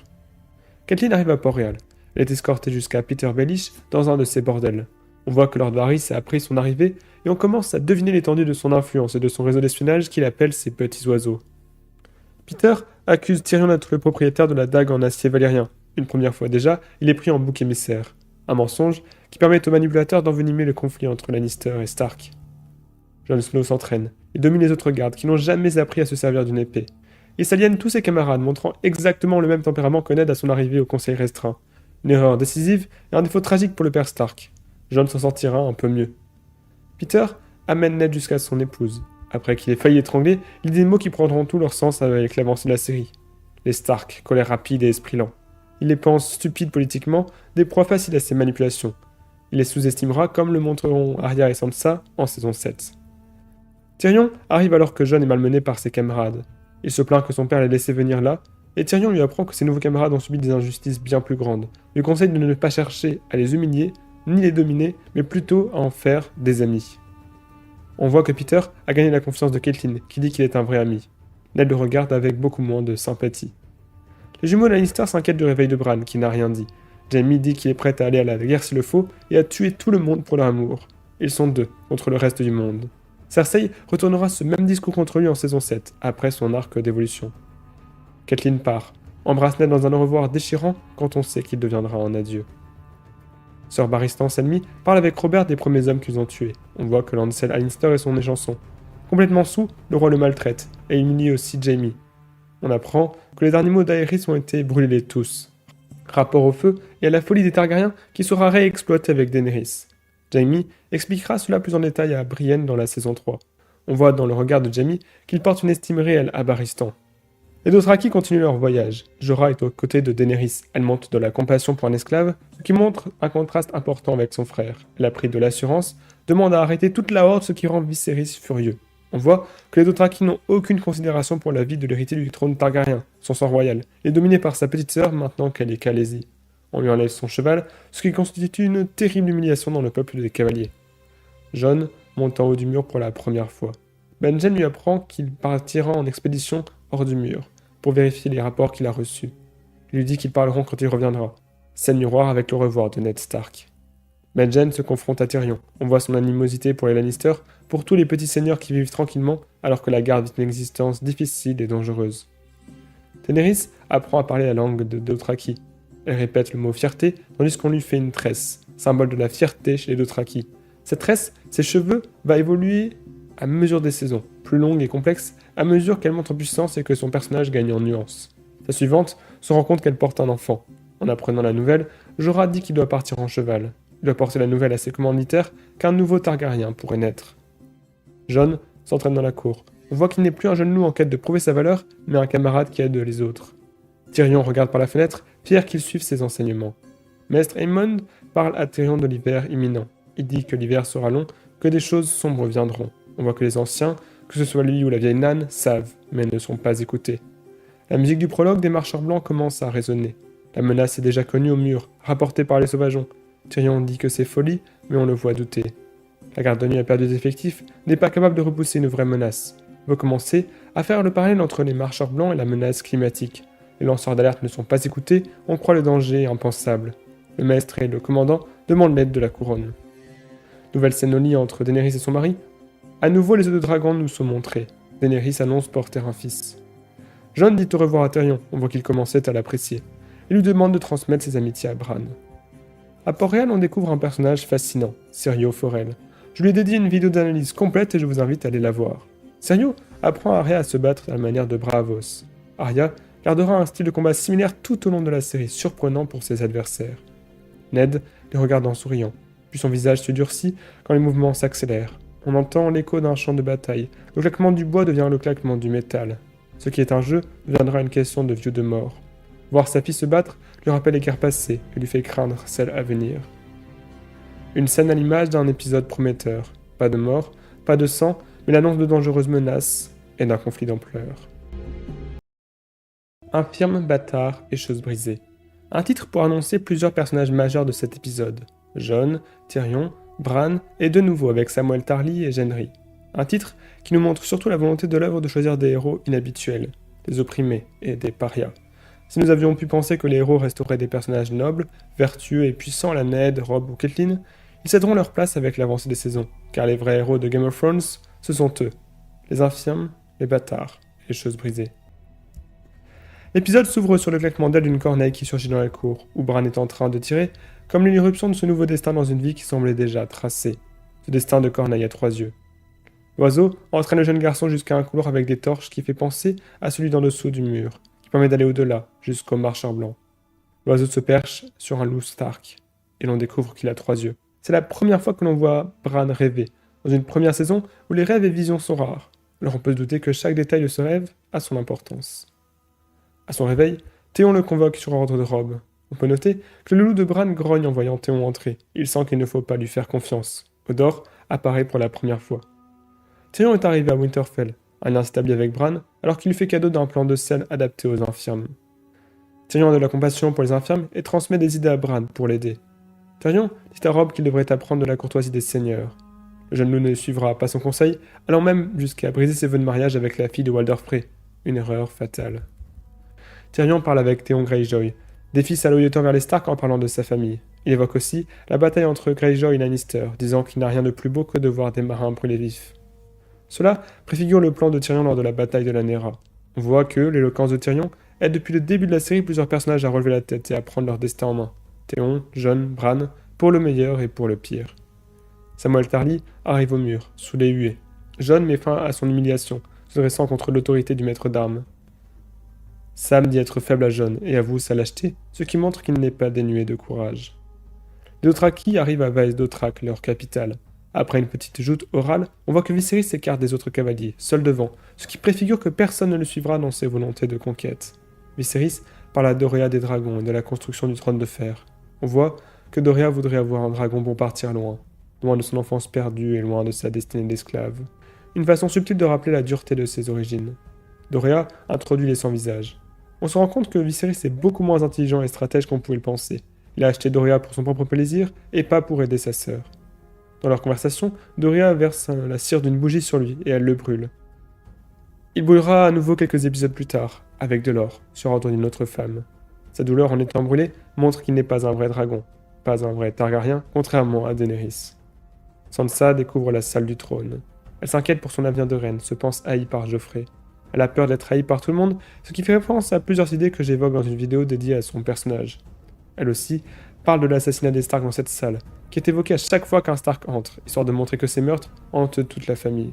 Catelyn arrive à Port-Réal. Elle est escortée jusqu'à Peter Baelish dans un de ses bordels. On voit que Lord Varys a appris son arrivée et on commence à deviner l'étendue de son influence et de son réseau d'espionnage qu'il appelle ses petits oiseaux. Peter accuse Tyrion d'être le propriétaire de la dague en acier valérien. Une première fois déjà, il est pris en bouc émissaire. Un mensonge qui permet aux manipulateurs d'envenimer le conflit entre Lannister et Stark. Jon Snow s'entraîne. Il domine les autres gardes qui n'ont jamais appris à se servir d'une épée. Il s'aliène tous ses camarades, montrant exactement le même tempérament que Ned à son arrivée au conseil restreint. Une erreur décisive et un défaut tragique pour le père Stark. Jon s'en sortira un peu mieux. Peter amène Ned jusqu'à son épouse. Après qu'il ait failli étrangler, il dit des mots qui prendront tout leur sens avec l'avancée de la série. Les Stark, colère rapide et esprit lent. Il les pense stupides politiquement, des proies faciles à ses manipulations. Il les sous-estimera comme le montreront Arya et Sansa en saison 7. Tyrion arrive alors que Jon est malmené par ses camarades. Il se plaint que son père l'ait laissé venir là, et Tyrion lui apprend que ses nouveaux camarades ont subi des injustices bien plus grandes. Il lui conseille de ne pas chercher à les humilier, ni les dominer, mais plutôt à en faire des amis. On voit que Peter a gagné la confiance de Catelyn, qui dit qu'il est un vrai ami. Ned le regarde avec beaucoup moins de sympathie. Les jumeaux Lannister s'inquiètent du réveil de Bran, qui n'a rien dit. Jaime dit qu'il est prêt à aller à la guerre s'il le faut, et à tuer tout le monde pour leur amour. Ils sont deux, contre le reste du monde. Cersei retournera ce même discours contre lui en saison 7, après son arc d'évolution. Catelyn part, embrasse Ned dans un au revoir déchirant quand on sait qu'il deviendra un adieu. Sir Barristan Selmy parle avec Robert des premiers hommes qu'ils ont tués. On voit que Lancel Allister est son échanson. Complètement saoul, le roi le maltraite, et il humilie aussi Jaime. On apprend que les derniers mots d'Aerys ont été « brûlez-les tous ». Rapport au feu et à la folie des Targaryens qui sera réexploitée avec Daenerys. Jaime expliquera cela plus en détail à Brienne dans la saison 3. On voit dans le regard de Jaime qu'il porte une estime réelle à Barristan. Les Dothraki continuent leur voyage. Jorah est aux côtés de Daenerys. Elle montre de la compassion pour un esclave, ce qui montre un contraste important avec son frère. Elle a pris de l'assurance, demande à arrêter toute la horde, ce qui rend Viserys furieux. On voit que les Dothraki n'ont aucune considération pour la vie de l'héritier du trône Targaryen, son sang royal. Il est dominé par sa petite sœur maintenant qu'elle est Khaleesi. On lui enlève son cheval, ce qui constitue une terrible humiliation dans le peuple des cavaliers. Jon monte en haut du mur pour la première fois. Benjen lui apprend qu'il partira en expédition hors du mur, pour vérifier les rapports qu'il a reçus. Il lui dit qu'ils parleront quand il reviendra. Scène miroir avec le revoir de Ned Stark. Benjen se confronte à Tyrion. On voit son animosité pour les Lannister, pour tous les petits seigneurs qui vivent tranquillement alors que la garde vit une existence difficile et dangereuse. Daenerys apprend à parler la langue de Dothraki. Elle répète le mot fierté tandis qu'on lui fait une tresse, symbole de la fierté chez les Dothraki. Cette tresse, ses cheveux, va évoluer à mesure des saisons, plus longue et complexe, à mesure qu'elle monte en puissance et que son personnage gagne en nuances. Sa suivante se rend compte qu'elle porte un enfant. En apprenant la nouvelle, Jorah dit qu'il doit partir en cheval. Il doit porter la nouvelle à ses commanditaires qu'un nouveau Targaryen pourrait naître. Jon s'entraîne dans la cour. On voit qu'il n'est plus un jeune loup en quête de prouver sa valeur, mais un camarade qui aide les autres. Tyrion regarde par la fenêtre, fier qu'il suive ses enseignements. Maître Aemond parle à Tyrion de l'hiver imminent. Il dit que l'hiver sera long, que des choses sombres viendront. On voit que les anciens, que ce soit lui ou la vieille Nan, savent, mais ne sont pas écoutés. La musique du prologue des marcheurs blancs commence à résonner. La menace est déjà connue au mur, rapportée par les sauvageons. Tyrion dit que c'est folie, mais on le voit douter. La garde de nuit a perdu des effectifs, n'est pas capable de repousser une vraie menace. On veut commencer à faire le parallèle entre les marcheurs blancs et la menace climatique. Les lanceurs d'alerte ne sont pas écoutés, on croit le danger impensable. Le maître et le commandant demandent l'aide de la couronne. Nouvelle scène au lit entre Daenerys et son mari. À nouveau, les œufs de dragon nous sont montrés. Daenerys annonce porter un fils. Jon dit au revoir à Tyrion, on voit qu'il commençait à l'apprécier. Il lui demande de transmettre ses amitiés à Bran. À Port-Réal, on découvre un personnage fascinant, Syrio Forel. Je lui ai dédié une vidéo d'analyse complète et je vous invite à aller la voir. Syrio apprend à Arya à se battre à la manière de Braavos. Arya gardera un style de combat similaire tout au long de la série, surprenant pour ses adversaires. Ned les regarde en souriant, puis son visage se durcit quand les mouvements s'accélèrent. On entend l'écho d'un champ de bataille. Le claquement du bois devient le claquement du métal. Ce qui est un jeu deviendra une question de vie ou de mort. Voir sa fille se battre lui rappelle les guerres passées et lui fait craindre celles à venir. Une scène à l'image d'un épisode prometteur. Pas de mort, pas de sang, mais l'annonce de dangereuses menaces et d'un conflit d'ampleur. Infirme, bâtard et choses brisées. Un titre pour annoncer plusieurs personnages majeurs de cet épisode. Jon, Tyrion, Bran et de nouveau avec Samuel Tarly et Gendry. Un titre qui nous montre surtout la volonté de l'œuvre de choisir des héros inhabituels, des opprimés et des parias. Si nous avions pu penser que les héros resteraient des personnages nobles, vertueux et puissants à la Ned, Robb ou Catelyn, ils céderont leur place avec l'avancée des saisons, car les vrais héros de Game of Thrones, ce sont eux, les infirmes, les bâtards, les choses brisées. L'épisode s'ouvre sur le claquement d'ailes d'une corneille qui surgit dans la cour, où Bran est en train de tirer, comme l'irruption de ce nouveau destin dans une vie qui semblait déjà tracée. Ce destin de corneille à 3 yeux. L'oiseau entraîne le jeune garçon jusqu'à un couloir avec des torches qui fait penser à celui d'en dessous du mur, qui permet d'aller au-delà, jusqu'au marcheur blanc. L'oiseau se perche sur un loup Stark, et l'on découvre qu'il a 3 yeux. C'est la première fois que l'on voit Bran rêver, dans une première saison où les rêves et visions sont rares. Alors on peut se douter que chaque détail de ce rêve a son importance. À son réveil, Théon le convoque sur ordre de Robb. On peut noter que le loup de Bran grogne en voyant Théon entrer. Il sent qu'il ne faut pas lui faire confiance. Hodor apparaît pour la première fois. Tyrion est arrivé à Winterfell, alliance établie avec Bran, alors qu'il lui fait cadeau d'un plan de scène adapté aux infirmes. Tyrion a de la compassion pour les infirmes et transmet des idées à Bran pour l'aider. Tyrion dit à Robb qu'il devrait apprendre de la courtoisie des seigneurs. Le jeune loup ne suivra pas son conseil, allant même jusqu'à briser ses vœux de mariage avec la fille de Walder Frey. Une erreur fatale. Tyrion parle avec Théon Greyjoy, défie sa loyauté envers les Stark en parlant de sa famille. Il évoque aussi la bataille entre Greyjoy et Lannister, disant qu'il n'a rien de plus beau que de voir des marins brûler vifs. Cela préfigure le plan de Tyrion lors de la bataille de la Nera. On voit que l'éloquence de Tyrion aide depuis le début de la série plusieurs personnages à relever la tête et à prendre leur destin en main. Théon, Jon, Bran, pour le meilleur et pour le pire. Samuel Tarly arrive au mur, sous les huées. Jon met fin à son humiliation, se dressant contre l'autorité du maître d'armes. Sam dit être faible à Jon et avoue sa lâcheté, ce qui montre qu'il n'est pas dénué de courage. Les Dothraki arrivent à Vaes Dothrak, leur capitale. Après une petite joute orale, on voit que Viserys s'écarte des autres cavaliers, seul devant, ce qui préfigure que personne ne le suivra dans ses volontés de conquête. Viserys parle à Doréa des dragons et de la construction du trône de fer. On voit que Doréa voudrait avoir un dragon pour partir loin, loin de son enfance perdue et loin de sa destinée d'esclave. Une façon subtile de rappeler la dureté de ses origines. Doréa introduit les sans-visage. On se rend compte que Viserys est beaucoup moins intelligent et stratège qu'on pouvait le penser. Il a acheté Doréa pour son propre plaisir et pas pour aider sa sœur. Dans leur conversation, Doréa verse la cire d'une bougie sur lui et elle le brûle. Il brûlera à nouveau quelques épisodes plus tard, avec de l'or, sur ordre d'une autre femme. Sa douleur en étant brûlé montre qu'il n'est pas un vrai dragon, pas un vrai Targaryen, contrairement à Daenerys. Sansa découvre la salle du trône. Elle s'inquiète pour son avenir de reine, se pense haïe par Joffrey. Elle a peur d'être haïe par tout le monde, ce qui fait référence à plusieurs idées que j'évoque dans une vidéo dédiée à son personnage. Elle aussi parle de l'assassinat des Stark dans cette salle, qui est évoqué à chaque fois qu'un Stark entre, histoire de montrer que ces meurtres hantent toute la famille.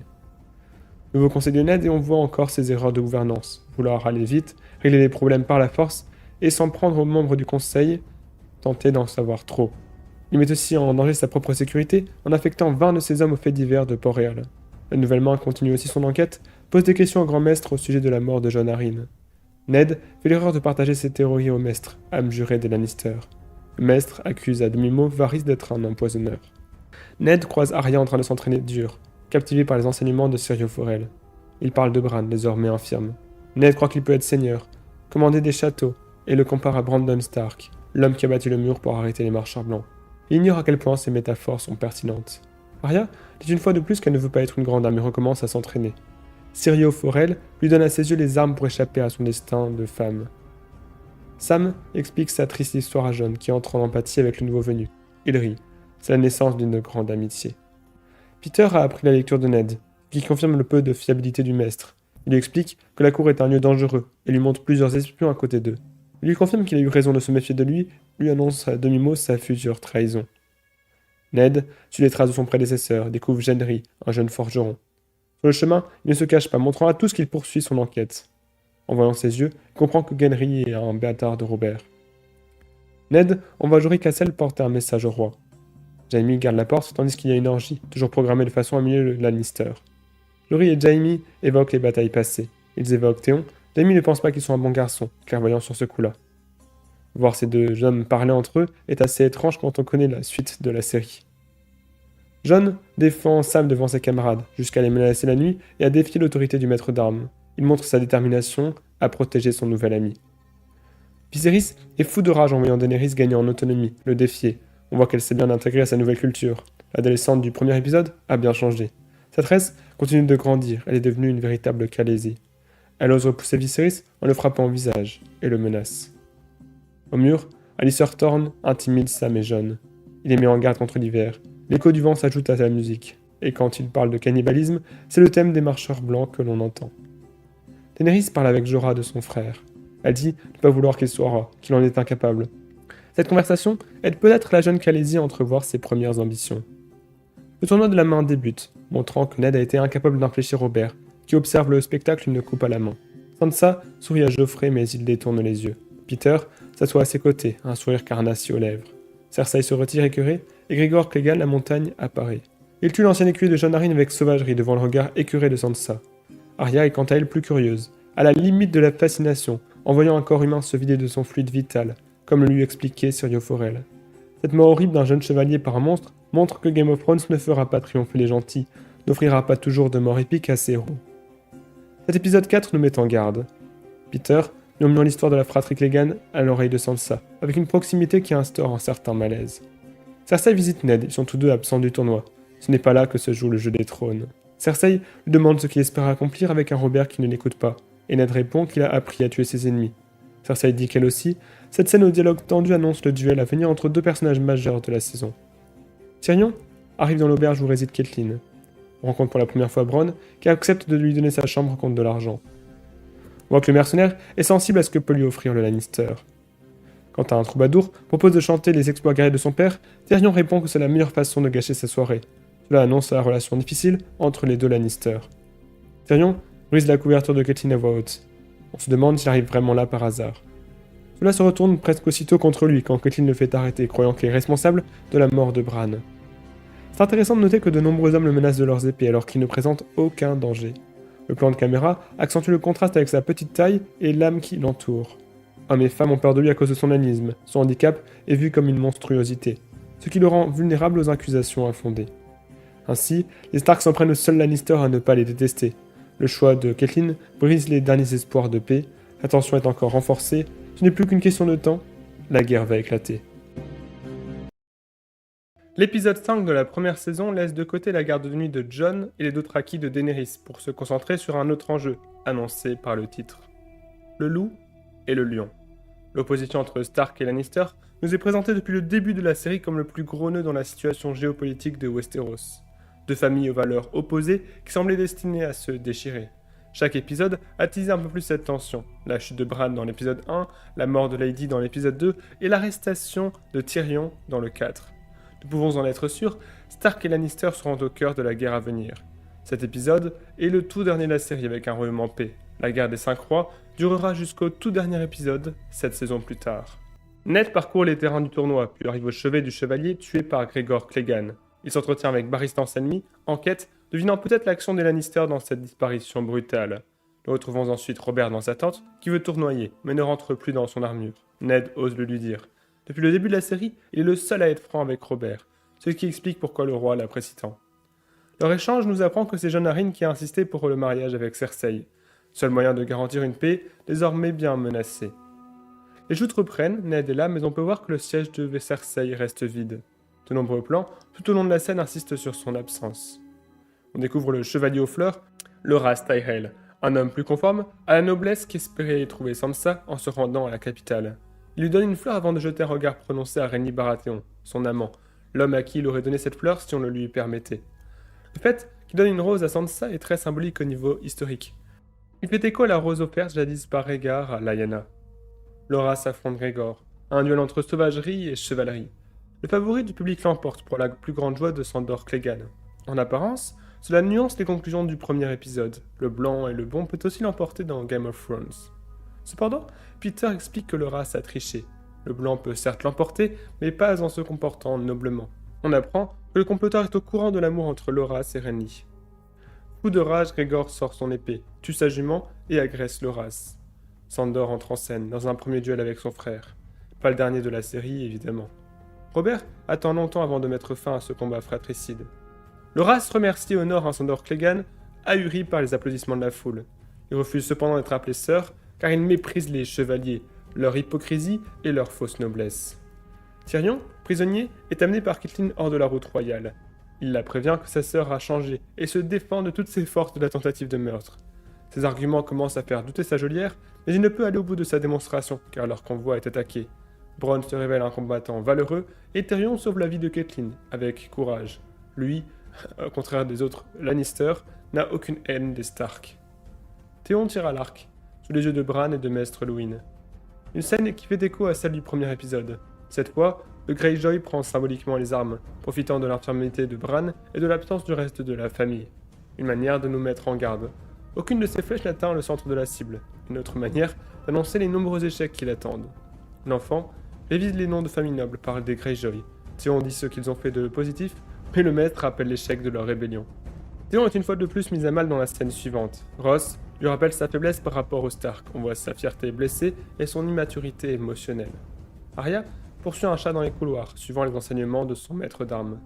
Nouveau conseil de Ned et on voit encore ses erreurs de gouvernance, vouloir aller vite, régler les problèmes par la force, et s'en prendre aux membres du conseil, tenter d'en savoir trop. Il met aussi en danger sa propre sécurité en affectant 20 de ses hommes aux faits divers de Port-Réal. La nouvelle main continue aussi son enquête, pose des questions au grand maître au sujet de la mort de Jon Arryn. Ned fait l'erreur de partager ses théories au maître, âme jurée des Lannister. Le maître accuse à demi-mot Varys d'être un empoisonneur. Ned croise Arya en train de s'entraîner dur, captivé par les enseignements de Syrio Forel. Il parle de Bran, désormais infirme. Ned croit qu'il peut être seigneur, commander des châteaux, et le compare à Brandon Stark, l'homme qui a bâti le mur pour arrêter les marcheurs blancs. Il ignore à quel point ces métaphores sont pertinentes. Arya dit une fois de plus qu'elle ne veut pas être une grande dame et recommence à s'entraîner. Syrio Forel lui donne à ses yeux les armes pour échapper à son destin de femme. Sam explique sa triste histoire à Jon, qui entre en empathie avec le nouveau venu. Il rit. C'est la naissance d'une grande amitié. Peter a appris la lecture de Ned, qui confirme le peu de fiabilité du maître. Il lui explique que la cour est un lieu dangereux et lui montre plusieurs espions à côté d'eux. Il lui confirme qu'il a eu raison de se méfier de lui annonce à demi-mot sa future trahison. Ned suit les traces de son prédécesseur, découvre Gendry, un jeune forgeron. Sur le chemin, il ne se cache pas, montrant à tous qu'il poursuit son enquête. En voyant ses yeux, il comprend que Gendry est un bâtard de Robert. Ned envoie Jory Cassel porter un message au roi. Jaime garde la porte tandis qu'il y a une orgie, toujours programmée de façon à humilier le Lannister. Jory et Jaime évoquent les batailles passées. Ils évoquent Théon. Jaime ne pense pas qu'ils sont un bon garçon, clairvoyant sur ce coup-là. Voir ces deux hommes parler entre eux est assez étrange quand on connaît la suite de la série. Jon défend Sam devant ses camarades, jusqu'à les menacer la nuit et à défier l'autorité du maître d'armes. Il montre sa détermination à protéger son nouvel ami. Viserys est fou de rage en voyant Daenerys gagner en autonomie, le défier. On voit qu'elle sait bien intégrer à sa nouvelle culture. L'adolescente du premier épisode a bien changé. Sa tresse continue de grandir, elle est devenue une véritable Khaleesi. Elle ose repousser Viserys en le frappant au visage, et le menace. Au mur, Alistair Thorne intimide Sam et Jon. Il les met en garde contre l'hiver. L'écho du vent s'ajoute à la musique. Et quand il parle de cannibalisme, c'est le thème des marcheurs blancs que l'on entend. Daenerys parle avec Jorah de son frère. Elle dit ne pas vouloir qu'il soit roi, qu'il en est incapable. Cette conversation aide peut-être la jeune Khaleesi à entrevoir ses premières ambitions. Le tournoi de la main débute, montrant que Ned a été incapable d'infléchir Robert, qui observe le spectacle une coupe à la main. Sansa sourit à Joffrey mais il détourne les yeux. Peter s'assoit à ses côtés, un sourire carnassier aux lèvres. Cersei se retire écœurée et Grégor Clegane, la montagne, apparaît. Il tue l'ancien écuyer de Jon Arryn avec sauvagerie devant le regard écœuré de Sansa. Arya est quant à elle plus curieuse, à la limite de la fascination, en voyant un corps humain se vider de son fluide vital, comme le lui expliquait Syrio Forel. Cette mort horrible d'un jeune chevalier par un monstre montre que Game of Thrones ne fera pas triompher les gentils, n'offrira pas toujours de mort épique à ses héros. Cet épisode 4 nous met en garde. Peter murmure l'histoire de la fratrie Clegane à l'oreille de Sansa, avec une proximité qui instaure un certain malaise. Cersei visite Ned, ils sont tous deux absents du tournoi. Ce n'est pas là que se joue le jeu des trônes. Cersei lui demande ce qu'il espère accomplir avec un Robert qui ne l'écoute pas, et Ned répond qu'il a appris à tuer ses ennemis. Cersei dit qu'elle aussi, cette scène au dialogue tendu annonce le duel à venir entre deux personnages majeurs de la saison. Tyrion arrive dans l'auberge où réside Catelyn. On rencontre pour la première fois Bronn, qui accepte de lui donner sa chambre contre de l'argent. On voit que le mercenaire est sensible à ce que peut lui offrir le Lannister. Quand un troubadour propose de chanter les exploits guerriers de son père, Tyrion répond que c'est la meilleure façon de gâcher sa soirée. Cela annonce la relation difficile entre les deux Lannister. Tyrion brise la couverture de Catelyn à voix haute. On se demande s'il arrive vraiment là par hasard. Cela se retourne presque aussitôt contre lui quand Catelyn le fait arrêter, croyant qu'il est responsable de la mort de Bran. C'est intéressant de noter que de nombreux hommes le menacent de leurs épées alors qu'il ne présente aucun danger. Le plan de caméra accentue le contraste avec sa petite taille et l'âme qui l'entoure. Hommes et femmes ont peur de lui à cause de son nanisme, son handicap est vu comme une monstruosité, ce qui le rend vulnérable aux accusations infondées. Ainsi, les Stark s'en prennent au seul Lannister à ne pas les détester. Le choix de Catelyn brise les derniers espoirs de paix, la tension est encore renforcée, ce n'est plus qu'une question de temps, la guerre va éclater. L'épisode 5 de la première saison laisse de côté la garde de nuit de Jon et les Dothraki de Daenerys pour se concentrer sur un autre enjeu, annoncé par le titre. Le loup et le lion. L'opposition entre Stark et Lannister nous est présentée depuis le début de la série comme le plus gros nœud dans la situation géopolitique de Westeros. Deux familles aux valeurs opposées qui semblaient destinées à se déchirer. Chaque épisode a teasé un peu plus cette tension. La chute de Bran dans l'épisode 1, la mort de Lady dans l'épisode 2 et l'arrestation de Tyrion dans le 4. Nous pouvons en être sûrs, Stark et Lannister seront au cœur de la guerre à venir. Cet épisode est le tout dernier de la série avec un royaume en paix. La guerre des 5 rois durera jusqu'au tout dernier épisode, 7 saisons plus tard. Ned parcourt les terrains du tournoi, puis arrive au chevet du chevalier tué par Gregor Clegane. Il s'entretient avec Barristan Selmy, en quête, devinant peut-être l'action des Lannister dans cette disparition brutale. Nous retrouvons ensuite Robert dans sa tente, qui veut tournoyer, mais ne rentre plus dans son armure. Ned ose le lui dire. Depuis le début de la série, il est le seul à être franc avec Robert, ce qui explique pourquoi le roi l'apprécie tant. Leur échange nous apprend que c'est Jon Arryn qui a insisté pour le mariage avec Cersei, seul moyen de garantir une paix désormais bien menacée. Les joutes reprennent, Ned est là, mais on peut voir que le siège de Cersei reste vide. De nombreux plans, tout au long de la scène, insistent sur son absence. On découvre le chevalier aux fleurs, Loras Tyrell, un homme plus conforme à la noblesse qu'espérait trouver Sansa en se rendant à la capitale. Il lui donne une fleur avant de jeter un regard prononcé à Renly Baratheon, son amant, l'homme à qui il aurait donné cette fleur si on le lui permettait. Le fait qu'il donne une rose à Sansa est très symbolique au niveau historique. Il fait écho à la rose offerte jadis par Rhaegar à Lyanna. Loras affronte Gregor, un duel entre sauvagerie et chevalerie. Le favori du public l'emporte pour la plus grande joie de Sandor Clegane. En apparence, cela nuance les conclusions du premier épisode. Le blanc et le bon peut aussi l'emporter dans Game of Thrones. Cependant, Peter explique que Loras a triché. Le blanc peut certes l'emporter, mais pas en se comportant noblement. On apprend que le comploteur est au courant de l'amour entre Loras et Renly. Fou de rage, Gregor sort son épée, tue sa jument et agresse Loras. Sandor entre en scène dans un premier duel avec son frère. Pas le dernier de la série, évidemment. Robert attend longtemps avant de mettre fin à ce combat fratricide. Loras remercie et honore un Sandor Clegane, ahuri par les applaudissements de la foule. Il refuse cependant d'être appelé sœur, car il méprise les chevaliers, leur hypocrisie et leur fausse noblesse. Tyrion, prisonnier, est amené par Catelyn hors de la route royale. Il la prévient que sa sœur a changé et se défend de toutes ses forces de la tentative de meurtre. Ses arguments commencent à faire douter sa geôlière, mais il ne peut aller au bout de sa démonstration, car leur convoi est attaqué. Bronn se révèle un combattant valeureux, et Tyrion sauve la vie de Catelyn, avec courage. Lui, au contraire des autres Lannister, n'a aucune haine des Stark. Théon tire à l'arc, sous les yeux de Bran et de Maestre Luwin. Une scène qui fait écho à celle du premier épisode. Cette fois, le Greyjoy prend symboliquement les armes, profitant de l'infirmité de Bran et de l'absence du reste de la famille. Une manière de nous mettre en garde. Aucune de ces flèches n'atteint le centre de la cible. Une autre manière d'annoncer les nombreux échecs qui l'attendent. L'enfant révise les noms de familles nobles, parle des Greyjoy. Théon dit ce qu'ils ont fait de positif, mais le maître rappelle l'échec de leur rébellion. Théon est une fois de plus mis à mal dans la scène suivante. Ross lui rappelle sa faiblesse par rapport aux Stark. On voit sa fierté blessée et son immaturité émotionnelle. Arya poursuit un chat dans les couloirs, suivant les enseignements de son maître d'armes.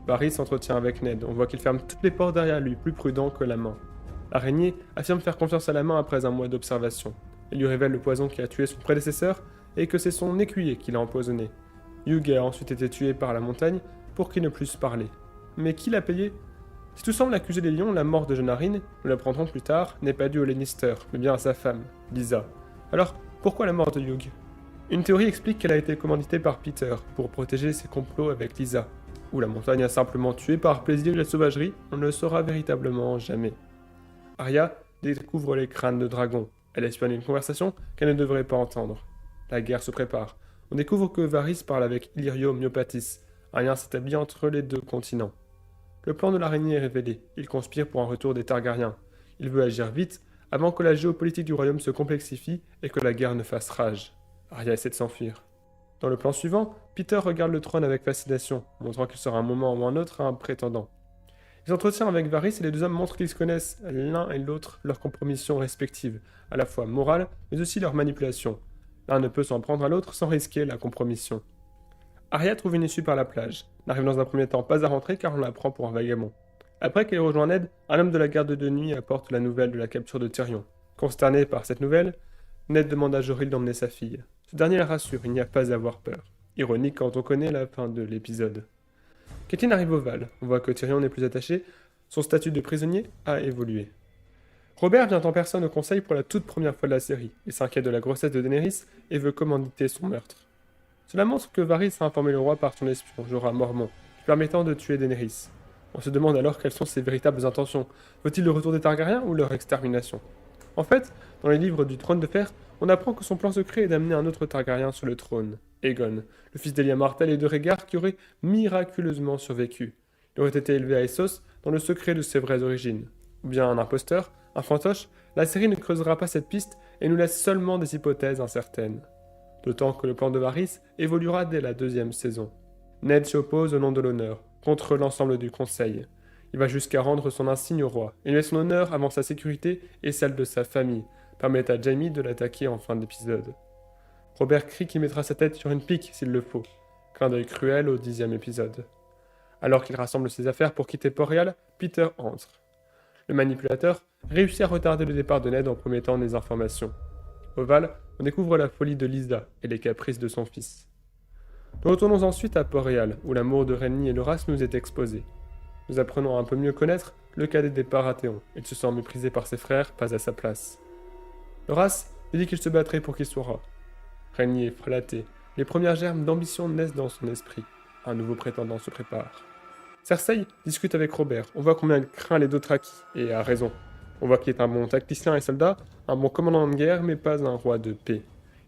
Varys s'entretient avec Ned, on voit qu'il ferme toutes les portes derrière lui, plus prudent que la main. L'araignée affirme faire confiance à la main après un mois d'observation. Il lui révèle le poison qui a tué son prédécesseur et que c'est son écuyer qui l'a empoisonné. Hugh a ensuite été tué par la montagne pour qu'il ne puisse parler. Mais qui l'a payé? Si tout semble accuser les lions, la mort de Jonarine, nous l'apprendrons plus tard, n'est pas due aux Lannister, mais bien à sa femme, Lysa. Alors, pourquoi la mort de Hugh? Une théorie explique qu'elle a été commanditée par Peter pour protéger ses complots avec Lysa. Ou la montagne a simplement tué par plaisir et la sauvagerie, on ne le saura véritablement jamais. Arya découvre les crânes de dragon. Elle espionne une conversation qu'elle ne devrait pas entendre. La guerre se prépare. On découvre que Varys parle avec Illyrio Myopatis. Un lien s'établit entre les deux continents. Le plan de l'araignée est révélé. Il conspire pour un retour des Targaryens. Il veut agir vite, avant que la géopolitique du royaume se complexifie et que la guerre ne fasse rage. Arya essaie de s'enfuir. Dans le plan suivant, Peter regarde le trône avec fascination, montrant qu'il sera un moment ou un autre un prétendant. Il s'entretient avec Varys et les deux hommes montrent qu'ils se connaissent l'un et l'autre leurs compromissions respectives, à la fois morales, mais aussi leur manipulation. L'un ne peut s'en prendre à l'autre sans risquer la compromission. Arya trouve une issue par la plage, n'arrive dans un premier temps pas à rentrer car on la prend pour un vagabond. Après qu'elle rejoint Ned, un homme de la garde de nuit apporte la nouvelle de la capture de Tyrion. Consterné par cette nouvelle, Ned demande à Joril d'emmener sa fille. Ce dernier la rassure, il n'y a pas à avoir peur. Ironique quand on connaît la fin de l'épisode. Catelyn arrive au Val, on voit que Tyrion n'est plus attaché, son statut de prisonnier a évolué. Robert vient en personne au conseil pour la toute première fois de la série. Il s'inquiète de la grossesse de Daenerys et veut commanditer son meurtre. Cela montre que Varys a informé le roi par son espion, Jorah Mormont, lui permettant de tuer Daenerys. On se demande alors quelles sont ses véritables intentions. Veut-il le retour des Targaryens ou leur extermination? En fait, dans les livres du Trône de Fer, on apprend que son plan secret est d'amener un autre Targaryen sur le trône, Aegon, le fils d'Elia Martell et de Rhaegar qui aurait miraculeusement survécu. Il aurait été élevé à Essos dans le secret de ses vraies origines. Ou bien un imposteur, un fantoche, la série ne creusera pas cette piste et nous laisse seulement des hypothèses incertaines. D'autant que le plan de Varys évoluera dès la deuxième saison. Ned s'y oppose au nom de l'honneur, contre l'ensemble du conseil. Il va jusqu'à rendre son insigne au roi. Il met son honneur avant sa sécurité et celle de sa famille, permet à Jaime de l'attaquer en fin d'épisode. Robert crie qu'il mettra sa tête sur une pique s'il le faut. Clin d'œil cruel au 10e épisode. Alors qu'il rassemble ses affaires pour quitter Port-Réal, Peter entre. Le manipulateur réussit à retarder le départ de Ned en promettant des informations. Au Val, on découvre la folie de Lysa et les caprices de son fils. Nous retournons ensuite à Port-Réal, où l'amour de Renly et Loras nous est exposé. Nous apprenons à un peu mieux connaître le cadet des Baratheons. Il se sent méprisé par ses frères, pas à sa place. Loras lui dit qu'il se battrait pour qu'il soit roi. Renly est flatté. Les premières germes d'ambition naissent dans son esprit. Un nouveau prétendant se prépare. Cersei discute avec Robert. On voit combien il craint les Dothraki, et a raison. On voit qu'il est un bon tacticien et soldat, un bon commandant de guerre, mais pas un roi de paix.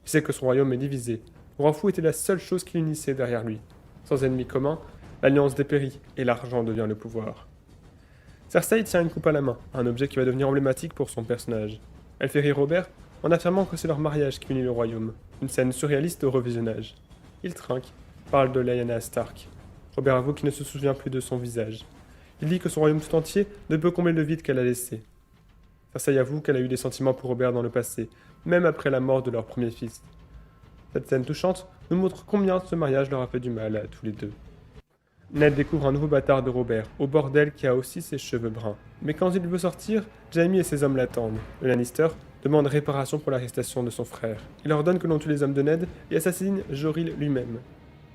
Il sait que son royaume est divisé. Le roi fou était la seule chose qui l'unissait derrière lui. Sans ennemi commun, l'alliance dépérit, et l'argent devient le pouvoir. Cersei tient une coupe à la main, un objet qui va devenir emblématique pour son personnage. Elle fait rire Robert en affirmant que c'est leur mariage qui unit le royaume. Une scène surréaliste au revisionnage. Il trinque, parle de Lyanna Stark. Robert avoue qu'il ne se souvient plus de son visage. Il dit que son royaume tout entier ne peut combler le vide qu'elle a laissé. Cersei avoue qu'elle a eu des sentiments pour Robert dans le passé, même après la mort de leur premier fils. Cette scène touchante nous montre combien ce mariage leur a fait du mal à tous les deux. Ned découvre un nouveau bâtard de Robert, au bordel qui a aussi ses cheveux bruns. Mais quand il veut sortir, Jaime et ses hommes l'attendent. Le Lannister demande réparation pour l'arrestation de son frère. Il ordonne que l'on tue les hommes de Ned et assassine Joril lui-même.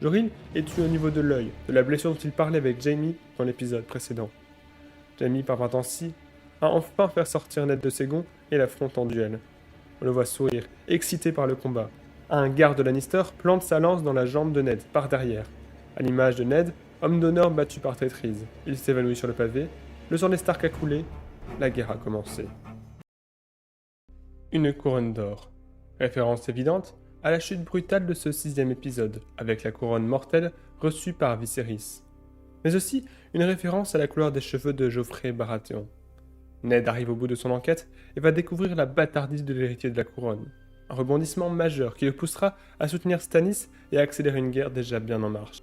Joril est tué au niveau de l'œil, de la blessure dont il parlait avec Jaime dans l'épisode précédent. Jaime parvint ainsi à enfin faire sortir Ned de ses gonds et l'affronte en duel. On le voit sourire, excité par le combat. Un garde Lannister plante sa lance dans la jambe de Ned, par derrière. À l'image de Ned, homme d'honneur battu par traîtrise. Il s'évanouit sur le pavé, le sang des Stark a coulé, la guerre a commencé. Une couronne d'or. Référence évidente à la chute brutale de ce 6e épisode, avec la couronne mortelle reçue par Viserys. Mais aussi une référence à la couleur des cheveux de Joffrey Baratheon. Ned arrive au bout de son enquête et va découvrir la bâtardise de l'héritier de la couronne. Un rebondissement majeur qui le poussera à soutenir Stannis et à accélérer une guerre déjà bien en marche.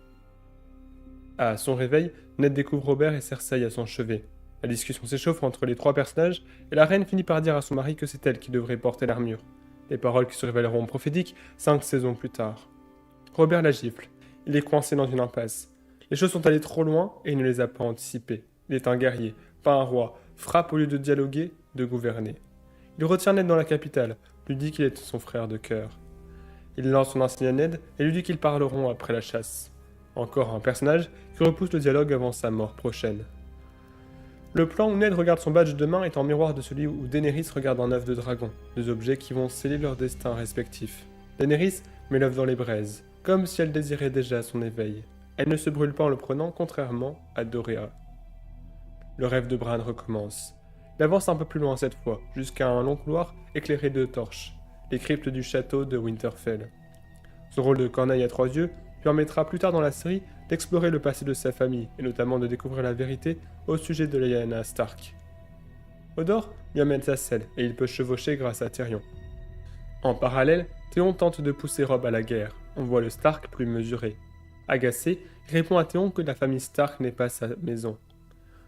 À son réveil, Ned découvre Robert et Cersei à son chevet. La discussion s'échauffe entre les trois personnages et la reine finit par dire à son mari que c'est elle qui devrait porter l'armure. Des paroles qui se révéleront prophétiques 5 saisons plus tard. Robert la gifle. Il est coincé dans une impasse. Les choses sont allées trop loin et il ne les a pas anticipées. Il est un guerrier, pas un roi, frappe au lieu de dialoguer, de gouverner. Il retient Ned dans la capitale, lui dit qu'il est son frère de cœur. Il lance son insigne à Ned et lui dit qu'ils parleront après la chasse. Encore un personnage qui repousse le dialogue avant sa mort prochaine. Le plan où Ned regarde son badge de main est en miroir de celui où Daenerys regarde un œuf de dragon, deux objets qui vont sceller leur destin respectif. Daenerys met l'œuf dans les braises, comme si elle désirait déjà son éveil. Elle ne se brûle pas en le prenant, contrairement à Dorea. Le rêve de Bran recommence. Il avance un peu plus loin cette fois, jusqu'à un long couloir éclairé de torches, les cryptes du château de Winterfell. Son rôle de corneille à trois yeux lui permettra plus tard dans la série d'explorer le passé de sa famille, et notamment de découvrir la vérité au sujet de Lyanna Stark. Hodor lui amène sa selle, et il peut chevaucher grâce à Tyrion. En parallèle, Théon tente de pousser Robb à la guerre. On voit le Stark plus mesuré. Agacé, il répond à Théon que la famille Stark n'est pas sa maison.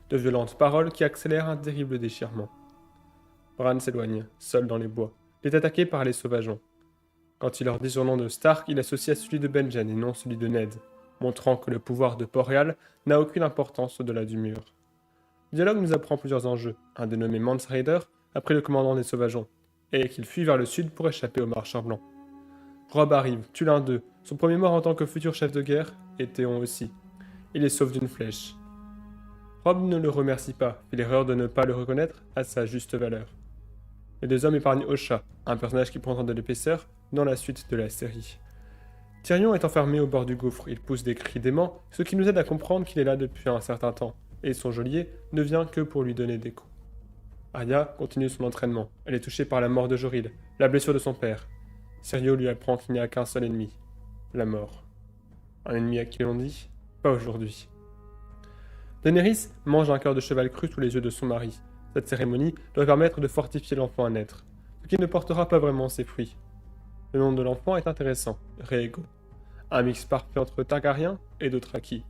De violentes paroles qui accélèrent un terrible déchirement. Bran s'éloigne, seul dans les bois. Il est attaqué par les sauvageons. Quand il leur dit son nom de Stark, il associe à celui de Benjen et non celui de Ned, montrant que le pouvoir de Port-Réal n'a aucune importance au-delà du mur. Le dialogue nous apprend plusieurs enjeux, un dénommé Mance Rayder, après le commandant des sauvageons, et qu'il fuit vers le sud pour échapper aux marcheurs blancs. Robb arrive, tue l'un d'eux, son premier mort en tant que futur chef de guerre, et Théon aussi. Il les sauve d'une flèche. Robb ne le remercie pas, fait l'erreur de ne pas le reconnaître à sa juste valeur. Les deux hommes épargnent Osha, un personnage qui prendra de l'épaisseur dans la suite de la série. Tyrion est enfermé au bord du gouffre, il pousse des cris d'aimant, ce qui nous aide à comprendre qu'il est là depuis un certain temps, et son geôlier ne vient que pour lui donner des coups. Arya continue son entraînement, elle est touchée par la mort de Joril, la blessure de son père. Syrio lui apprend qu'il n'y a qu'un seul ennemi, la mort. Un ennemi à qui l'on dit « pas aujourd'hui ». Daenerys mange un cœur de cheval cru sous les yeux de son mari. Cette cérémonie doit permettre de fortifier l'enfant à naître, ce qui ne portera pas vraiment ses fruits. Le nom de l'enfant est intéressant, Rhaego. Un mix parfait entre Targaryen et Dothraki.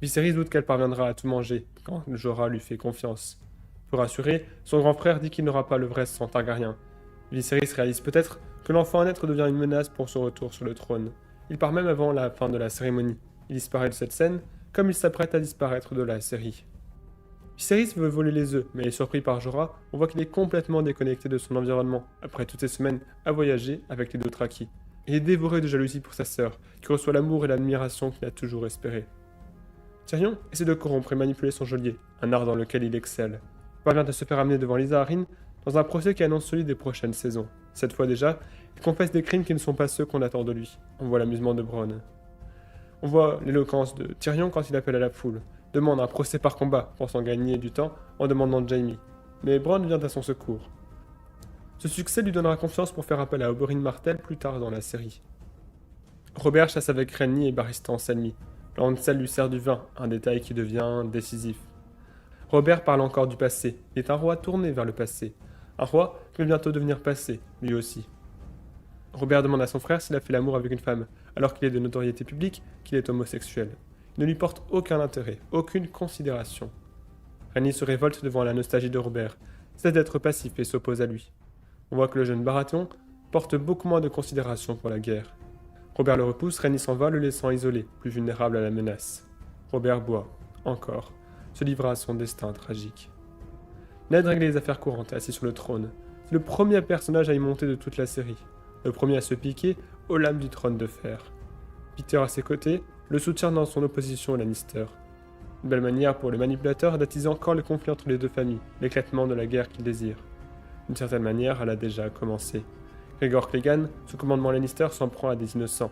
Viserys doute qu'elle parviendra à tout manger quand Jorah lui fait confiance. Pour rassurer, son grand frère dit qu'il n'aura pas le vrai sang Targaryen. Viserys réalise peut-être que l'enfant à naître devient une menace pour son retour sur le trône. Il part même avant la fin de la cérémonie. Il disparaît de cette scène, comme il s'apprête à disparaître de la série. Viserys veut voler les œufs, mais est surpris par Jorah, on voit qu'il est complètement déconnecté de son environnement, après toutes ces semaines à voyager avec les Dothraki. Il est dévoré de jalousie pour sa sœur, qui reçoit l'amour et l'admiration qu'il a toujours espéré. Tyrion essaie de corrompre et manipuler son geôlier, un art dans lequel il excelle. Il parvient à se faire amener devant Lysa Arryn dans un procès qui annonce celui des prochaines saisons. Cette fois déjà, il confesse des crimes qui ne sont pas ceux qu'on attend de lui. On voit l'amusement de Bronn. On voit l'éloquence de Tyrion quand il appelle à la foule, demande un procès par combat, pensant gagner du temps en demandant Jaime. Mais Bronn vient à son secours. Ce succès lui donnera confiance pour faire appel à Oberyn Martell plus tard dans la série. Robert chasse avec Renly et Barristan en Selmy. Lancel lui sert du vin, un détail qui devient décisif. Robert parle encore du passé. Il est un roi tourné vers le passé. Un roi qui va bientôt devenir passé, lui aussi. Robert demande à son frère s'il a fait l'amour avec une femme, alors qu'il est de notoriété publique qu'il est homosexuel. Il ne lui porte aucun intérêt, aucune considération. Renly se révolte devant la nostalgie de Robert, cesse d'être passif et s'oppose à lui. On voit que le jeune Baratheon porte beaucoup moins de considération pour la guerre. Robert le repousse, Renly s'en va, le laissant isolé, plus vulnérable à la menace. Robert boit, encore, se livre à son destin tragique. Ned règle les affaires courantes, assis sur le trône. C'est le premier personnage à y monter de toute la série. Le premier à se piquer aux lames du trône de fer. Peter à ses côtés le soutient dans son opposition à Lannister. Une belle manière pour le manipulateur d'attiser encore le conflit entre les deux familles, l'éclatement de la guerre qu'il désire. D'une certaine manière, elle a déjà commencé. Gregor Clegane, sous commandement Lannister, s'en prend à des innocents.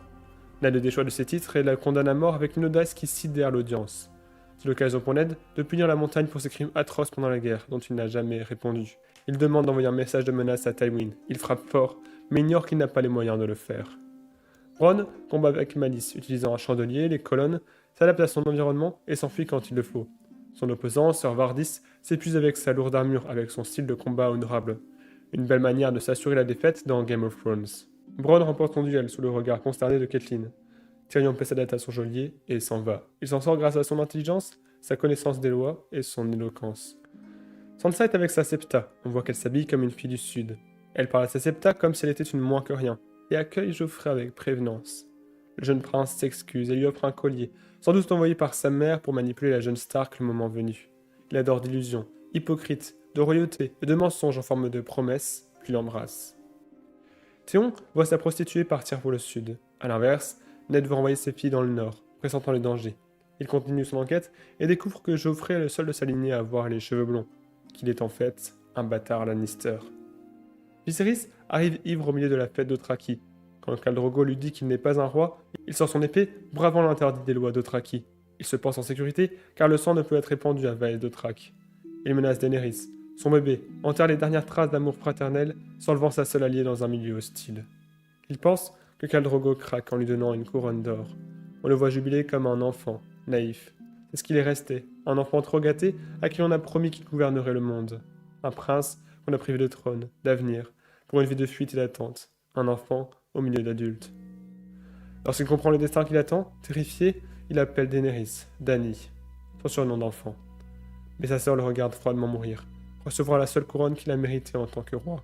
Ned le déchoit de ses titres et la condamne à mort avec une audace qui sidère l'audience. C'est l'occasion pour Ned de punir la montagne pour ses crimes atroces pendant la guerre, dont il n'a jamais répondu. Il demande d'envoyer un message de menace à Tywin. Il frappe fort, mais ignore qu'il n'a pas les moyens de le faire. Bronn combat avec malice, utilisant un chandelier, les colonnes, s'adapte à son environnement et s'enfuit quand il le faut. Son opposant, Sir Vardis, s'épuise avec sa lourde armure, avec son style de combat honorable. Une belle manière de s'assurer la défaite dans Game of Thrones. Bronn remporte son duel sous le regard consterné de Catelyn. Tyrion paie sa dette à son geôlier et s'en va. Il s'en sort grâce à son intelligence, sa connaissance des lois et son éloquence. Sansa est avec sa septa, on voit qu'elle s'habille comme une fille du Sud. Elle parle à sa septa comme si elle était une moins que rien, et accueille Joffrey avec prévenance. Le jeune prince s'excuse et lui offre un collier, sans doute envoyé par sa mère pour manipuler la jeune Stark le moment venu. Il adore d'illusions, hypocrites, de royauté et de mensonges en forme de promesses, puis l'embrasse. Théon voit sa prostituée partir pour le sud. A l'inverse, Ned veut renvoyer ses filles dans le nord, pressentant les dangers. Il continue son enquête et découvre que Joffrey est le seul de sa lignée à avoir les cheveux blonds, qu'il est en fait un bâtard Lannister. Viserys arrive ivre au milieu de la fête d'Othraki. Quand Khal Drogo lui dit qu'il n'est pas un roi, il sort son épée, bravant l'interdit des lois d'Othraki. Il se pense en sécurité car le sang ne peut être répandu à Vaes d'Othrak. Il menace Daenerys, son bébé, enterre les dernières traces d'amour fraternel, s'enlevant sa seule alliée dans un milieu hostile. Il pense que Khal Drogo craque en lui donnant une couronne d'or. On le voit jubiler comme un enfant, naïf. C'est ce qu'il est resté, un enfant trop gâté à qui on a promis qu'il gouvernerait le monde. Un prince qu'on a privé de trône, d'avenir, pour une vie de fuite et d'attente. Un enfant au milieu d'adultes. Lorsqu'il comprend le destin qui l'attend, terrifié, il appelle Daenerys, Dany, son surnom d'enfant. Mais sa sœur le regarde froidement mourir, recevoir la seule couronne qu'il a méritée en tant que roi.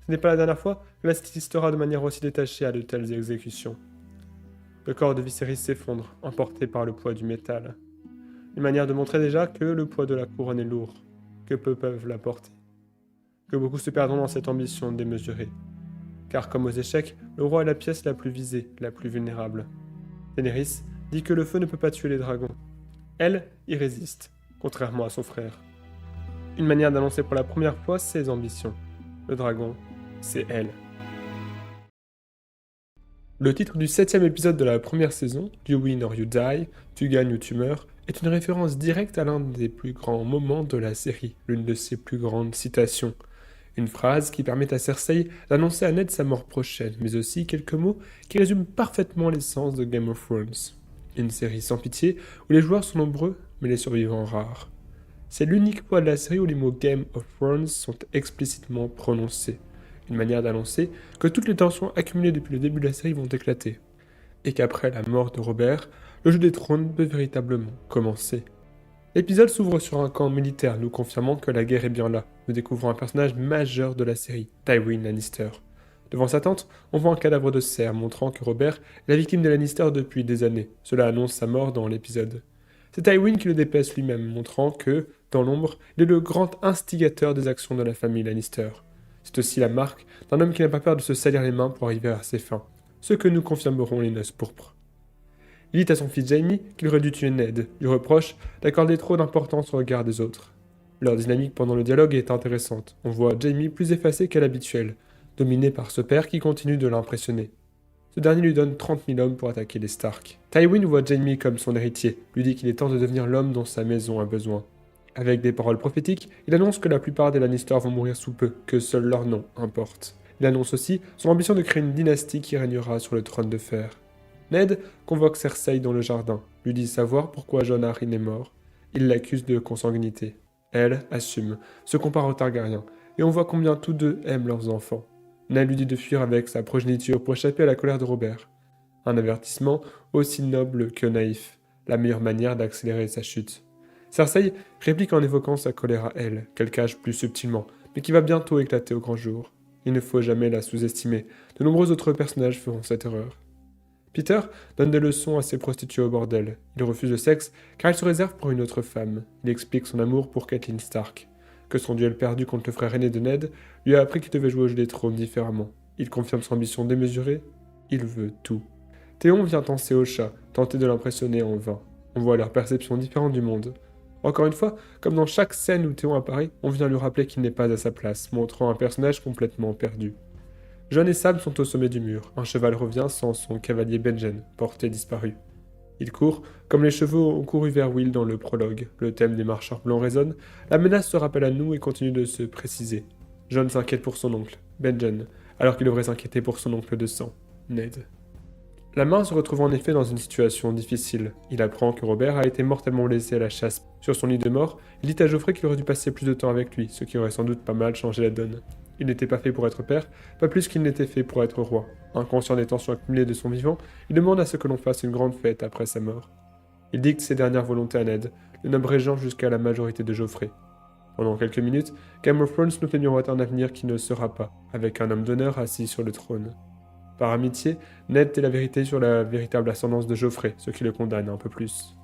Ce n'est pas la dernière fois qu'elle assistera de manière aussi détachée à de telles exécutions. Le corps de Viserys s'effondre, emporté par le poids du métal. Une manière de montrer déjà que le poids de la couronne est lourd, que peu peuvent la porter. Que beaucoup se perdront dans cette ambition démesurée. Car comme aux échecs, le roi est la pièce la plus visée, la plus vulnérable. Daenerys dit que le feu ne peut pas tuer les dragons. Elle y résiste, contrairement à son frère. Une manière d'annoncer pour la première fois ses ambitions. Le dragon, c'est elle. Le titre du 7e épisode de la première saison, You Win or You Die, Tu gagnes ou tu meurs, est une référence directe à l'un des plus grands moments de la série, l'une de ses plus grandes citations. Une phrase qui permet à Cersei d'annoncer à Ned sa mort prochaine, mais aussi quelques mots qui résument parfaitement l'essence de Game of Thrones. Une série sans pitié, où les joueurs sont nombreux, mais les survivants rares. C'est l'unique fois de la série où les mots Game of Thrones sont explicitement prononcés. Une manière d'annoncer que toutes les tensions accumulées depuis le début de la série vont éclater. Et qu'après la mort de Robert, le jeu des trônes peut véritablement commencer. L'épisode s'ouvre sur un camp militaire, nous confirmant que la guerre est bien là. Nous découvrons un personnage majeur de la série, Tywin Lannister. Devant sa tente, on voit un cadavre de cerf montrant que Robert est la victime des Lannister depuis des années. Cela annonce sa mort dans l'épisode. C'est Tywin qui le dépaisse lui-même, montrant que, dans l'ombre, il est le grand instigateur des actions de la famille Lannister. C'est aussi la marque d'un homme qui n'a pas peur de se salir les mains pour arriver à ses fins, ce que nous confirmerons les noces pourpres. Il dit à son fils Jaime qu'il aurait dû tuer Ned, lui reproche d'accorder trop d'importance au regard des autres. Leur dynamique pendant le dialogue est intéressante. On voit Jaime plus effacé qu'à l'habituel, dominé par ce père qui continue de l'impressionner. Ce dernier lui donne 30 000 hommes pour attaquer les Stark. Tywin voit Jaime comme son héritier, lui dit qu'il est temps de devenir l'homme dont sa maison a besoin. Avec des paroles prophétiques, il annonce que la plupart des Lannister vont mourir sous peu, que seul leur nom importe. Il annonce aussi son ambition de créer une dynastie qui régnera sur le trône de fer. Ned convoque Cersei dans le jardin, lui dit savoir pourquoi Jon Arryn est mort. Il l'accuse de consanguinité. Elle assume, se compare aux Targaryens, et on voit combien tous deux aiment leurs enfants. Ned lui dit de fuir avec sa progéniture pour échapper à la colère de Robert. Un avertissement aussi noble que naïf, la meilleure manière d'accélérer sa chute. Cersei réplique en évoquant sa colère à elle, qu'elle cache plus subtilement, mais qui va bientôt éclater au grand jour. Il ne faut jamais la sous-estimer, de nombreux autres personnages feront cette erreur. Peter donne des leçons à ses prostituées au bordel. Il refuse le sexe car il se réserve pour une autre femme. Il explique son amour pour Catelyn Stark. Que son duel perdu contre le frère aîné de Ned lui a appris qu'il devait jouer au jeu des trônes différemment. Il confirme son ambition démesurée. Il veut tout. Théon vient tenser au chat, tenter de l'impressionner en vain. On voit leur perception différente du monde. Encore une fois, comme dans chaque scène où Théon apparaît, on vient lui rappeler qu'il n'est pas à sa place, montrant un personnage complètement perdu. Jon et Sam sont au sommet du mur. Un cheval revient sans son cavalier Benjen, porté disparu. Il court, comme les chevaux ont couru vers Will dans le prologue. Le thème des marcheurs blancs résonne. La menace se rappelle à nous et continue de se préciser. Jon s'inquiète pour son oncle, Benjen, alors qu'il devrait s'inquiéter pour son oncle de sang, Ned. La main se retrouve en effet dans une situation difficile. Il apprend que Robert a été mortellement blessé à la chasse. Sur son lit de mort, il dit à Joffrey qu'il aurait dû passer plus de temps avec lui, ce qui aurait sans doute pas mal changé la donne. Il n'était pas fait pour être père, pas plus qu'il n'était fait pour être roi. Inconscient des tensions accumulées de son vivant, il demande à ce que l'on fasse une grande fête après sa mort. Il dicte ses dernières volontés à Ned, le nomme régent jusqu'à la majorité de Joffrey. Pendant quelques minutes, Game of Thrones nous fait miroiter un avenir qui ne sera pas, avec un homme d'honneur assis sur le trône. Par amitié, Ned tait la vérité sur la véritable ascendance de Geoffrey, ce qui le condamne un peu plus.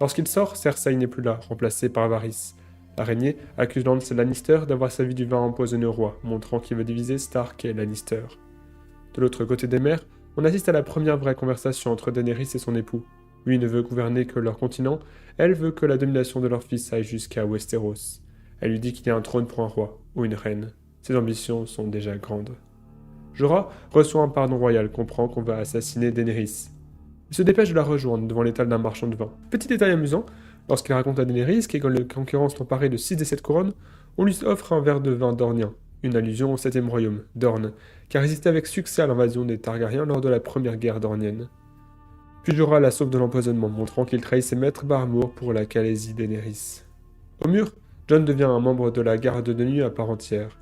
Lorsqu'il sort, Cersei n'est plus là, remplacée par Varys. L'araignée accuse Lance Lannister d'avoir servi du vin empoisonné au roi, montrant qu'il veut diviser Stark et Lannister. De l'autre côté des mers, on assiste à la première vraie conversation entre Daenerys et son époux. Lui ne veut gouverner que leur continent, elle veut que la domination de leur fils aille jusqu'à Westeros. Elle lui dit qu'il y a un trône pour un roi, ou une reine. Ses ambitions sont déjà grandes. Jorah reçoit un pardon royal, comprend qu'on va assassiner Daenerys. Il se dépêche de la rejoindre devant l'étal d'un marchand de vin. Petit détail amusant, lorsqu'il raconte à Daenerys qu'Aegon le Conquérant s'est emparé de 6 des 7 couronnes, on lui offre un verre de vin dornien, une allusion au 7e royaume, Dorne, qui a résisté avec succès à l'invasion des Targaryens lors de la première guerre dornienne. Puis Jorah la sauve de l'empoisonnement, montrant qu'il trahit ses maîtres par amour pour la Khaleesi Daenerys. Au mur, Jon devient un membre de la garde de nuit à part entière.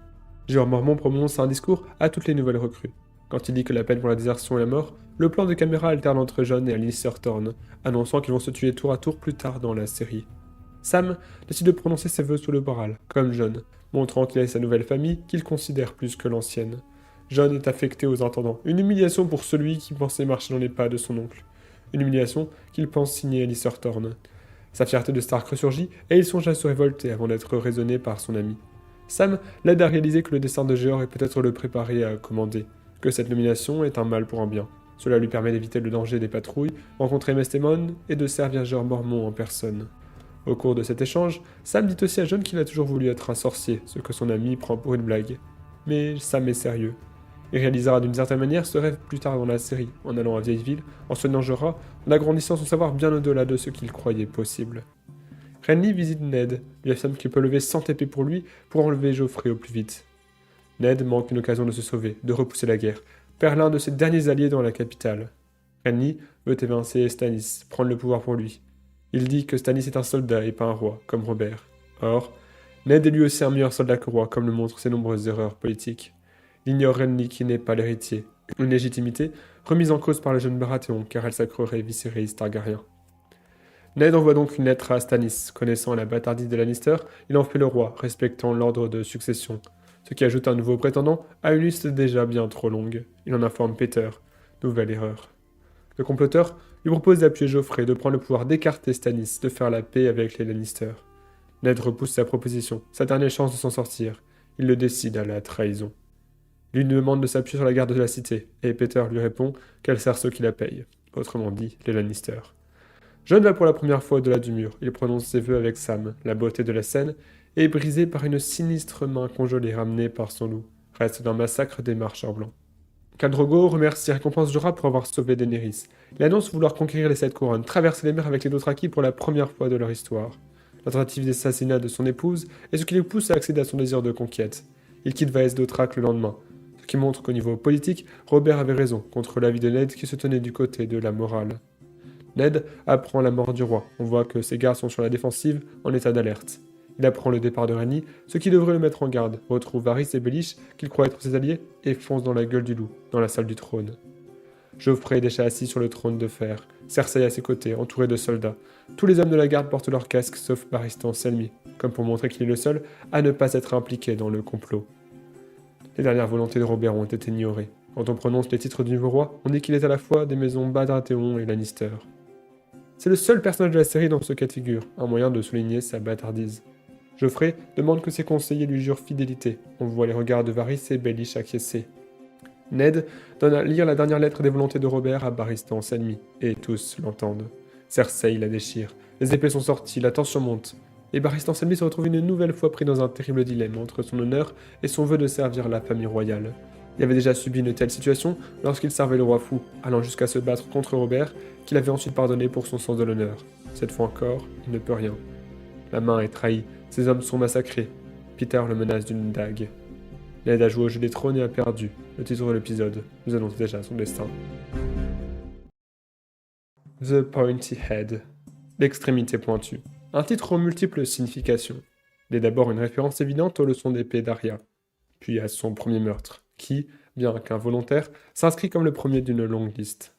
Jeor Mormont prononce un discours à toutes les nouvelles recrues. Quand il dit que la peine pour la désertion est la mort, le plan de caméra alterne entre Jon et Lannister Thorne, annonçant qu'ils vont se tuer tour à tour plus tard dans la série. Sam décide de prononcer ses vœux sous le bral, comme Jon, montrant qu'il a sa nouvelle famille qu'il considère plus que l'ancienne. Jon est affecté aux intendants, une humiliation pour celui qui pensait marcher dans les pas de son oncle. Une humiliation qu'il pense signer Lannister Thorne. Sa fierté de Stark ressurgit et il songe à se révolter avant d'être raisonné par son ami. Sam l'aide à réaliser que le destin de Jeor est peut-être le préparer à commander, que cette nomination est un mal pour un bien. Cela lui permet d'éviter le danger des patrouilles, rencontrer Mestemon et de servir Jeor Mormont en personne. Au cours de cet échange, Sam dit aussi à Jon qu'il a toujours voulu être un sorcier, ce que son ami prend pour une blague. Mais Sam est sérieux. Il réalisera d'une certaine manière ce rêve plus tard dans la série, en allant à Vieilleville, en soignant Jorah, en agrandissant son savoir bien au-delà de ce qu'il croyait possible. Renly visite Ned, lui affirme qu'il peut lever 100 épées pour lui pour enlever Joffrey au plus vite. Ned manque une occasion de se sauver, de repousser la guerre, perd l'un de ses derniers alliés dans la capitale. Renly veut évincer Stannis, prendre le pouvoir pour lui. Il dit que Stannis est un soldat et pas un roi, comme Robert. Or, Ned est lui aussi un meilleur soldat que roi, comme le montrent ses nombreuses erreurs politiques. Il ignore Renly qui n'est pas l'héritier, une légitimité remise en cause par le jeune Baratheon car elle sacrerait Viserys Targaryen. Ned envoie donc une lettre à Stannis, connaissant la bâtardise de Lannister, il en fait le roi, respectant l'ordre de succession, ce qui ajoute un nouveau prétendant à une liste déjà bien trop longue. Il en informe Peter, nouvelle erreur. Le comploteur lui propose d'appuyer Joffrey, de prendre le pouvoir d'écarter Stannis, de faire la paix avec les Lannister. Ned repousse sa proposition, sa dernière chance de s'en sortir. Il le décide à la trahison. Lui demande de s'appuyer sur la garde de la cité, et Peter lui répond qu'elle sert ceux qui la payent, autrement dit, les Lannister. Jon va pour la première fois au-delà du mur, il prononce ses vœux avec Sam, la beauté de la scène, est brisée par une sinistre main congelée ramenée par son loup, reste d'un massacre des marcheurs blancs. Khal Drogo remercie et récompense Jorah pour avoir sauvé Daenerys. Il annonce vouloir conquérir les 7 couronnes, traverser les mers avec les Dothraki pour la première fois de leur histoire. La tentative d'assassinat de son épouse est ce qui le pousse à accéder à son désir de conquête. Il quitte Vaes Dothrak le lendemain, ce qui montre qu'au niveau politique, Robert avait raison, contre l'avis de Ned qui se tenait du côté de la morale. Ned apprend la mort du roi, on voit que ses gardes sont sur la défensive, en état d'alerte. Il apprend le départ de Renly, ce qui devrait le mettre en garde, retrouve Varys et Baelish, qu'il croit être ses alliés, et fonce dans la gueule du loup, dans la salle du trône. Joffrey est déjà assis sur le trône de fer, Cersei à ses côtés, entouré de soldats. Tous les hommes de la garde portent leur casque, sauf Barristan Selmy, comme pour montrer qu'il est le seul à ne pas être impliqué dans le complot. Les dernières volontés de Robert ont été ignorées. Quand on prononce les titres du nouveau roi, on dit qu'il est à la fois des maisons Baratheon et Lannister. C'est le seul personnage de la série dans ce cas de figure, un moyen de souligner sa bâtardise. Joffrey demande que ses conseillers lui jurent fidélité. On voit les regards de Varys et Baelish acquiescer. Ned donne à lire la dernière lettre des volontés de Robert à Barristan Selmy, et tous l'entendent. Cersei la déchire, les épées sont sorties, la tension monte, et Barristan Selmy se retrouve une nouvelle fois pris dans un terrible dilemme entre son honneur et son vœu de servir la famille royale. Il avait déjà subi une telle situation lorsqu'il servait le roi fou, allant jusqu'à se battre contre Robert, qu'il avait ensuite pardonné pour son sens de l'honneur. Cette fois encore, il ne peut rien. La main est trahie, ses hommes sont massacrés. Peter le menace d'une dague. Ned a joué au jeu des trônes et a perdu. Le titre de l'épisode nous annonce déjà son destin. The Pointy Head. L'extrémité pointue. Un titre aux multiples significations. Il est d'abord une référence évidente aux leçons d'épée d'Arya, puis à son premier meurtre, qui, bien qu'involontaire, s'inscrit comme le premier d'une longue liste.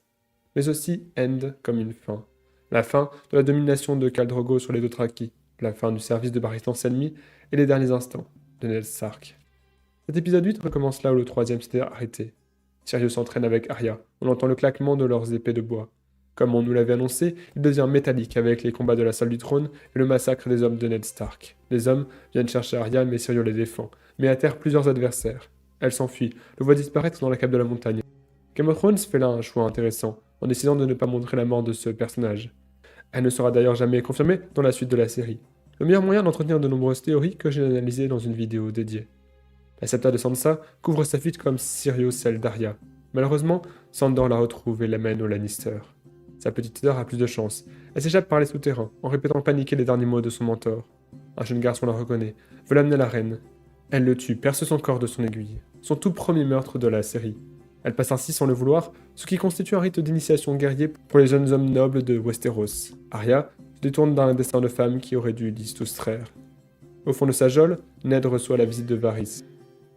Mais aussi End comme une fin. La fin de la domination de Khal Drogo sur les Dothraki, la fin du service de Barristan Selmy et les derniers instants de Ned Stark. Cet épisode 8 recommence là où le troisième s'était arrêté. Syrio s'entraîne avec Arya. On entend le claquement de leurs épées de bois. Comme on nous l'avait annoncé, il devient métallique avec les combats de la salle du trône et le massacre des hommes de Ned Stark. Les hommes viennent chercher Arya, mais Syrio les défend, met à terre plusieurs adversaires. Elle s'enfuit, le voit disparaître dans la cape de la montagne. Game of Thrones fait là un choix intéressant, en décidant de ne pas montrer la mort de ce personnage. Elle ne sera d'ailleurs jamais confirmée dans la suite de la série. Le meilleur moyen d'entretenir de nombreuses théories que j'ai analysées dans une vidéo dédiée. La sceptre de Sansa couvre sa fuite comme Syrio celle d'Arya. Malheureusement, Sandor la retrouve et l'amène aux Lannister. Sa petite sœur a plus de chance. Elle s'échappe par les souterrains, en répétant paniquer les derniers mots de son mentor. Un jeune garçon la reconnaît, veut l'amener à la reine. Elle le tue, perce son corps de son aiguille. Son tout premier meurtre de la série. Elle passe ainsi sans le vouloir, ce qui constitue un rite d'initiation guerrier pour les jeunes hommes nobles de Westeros. Arya se détourne d'un destin de femme qui aurait dû l'y soustraire. Au fond de sa geôle, Ned reçoit la visite de Varys.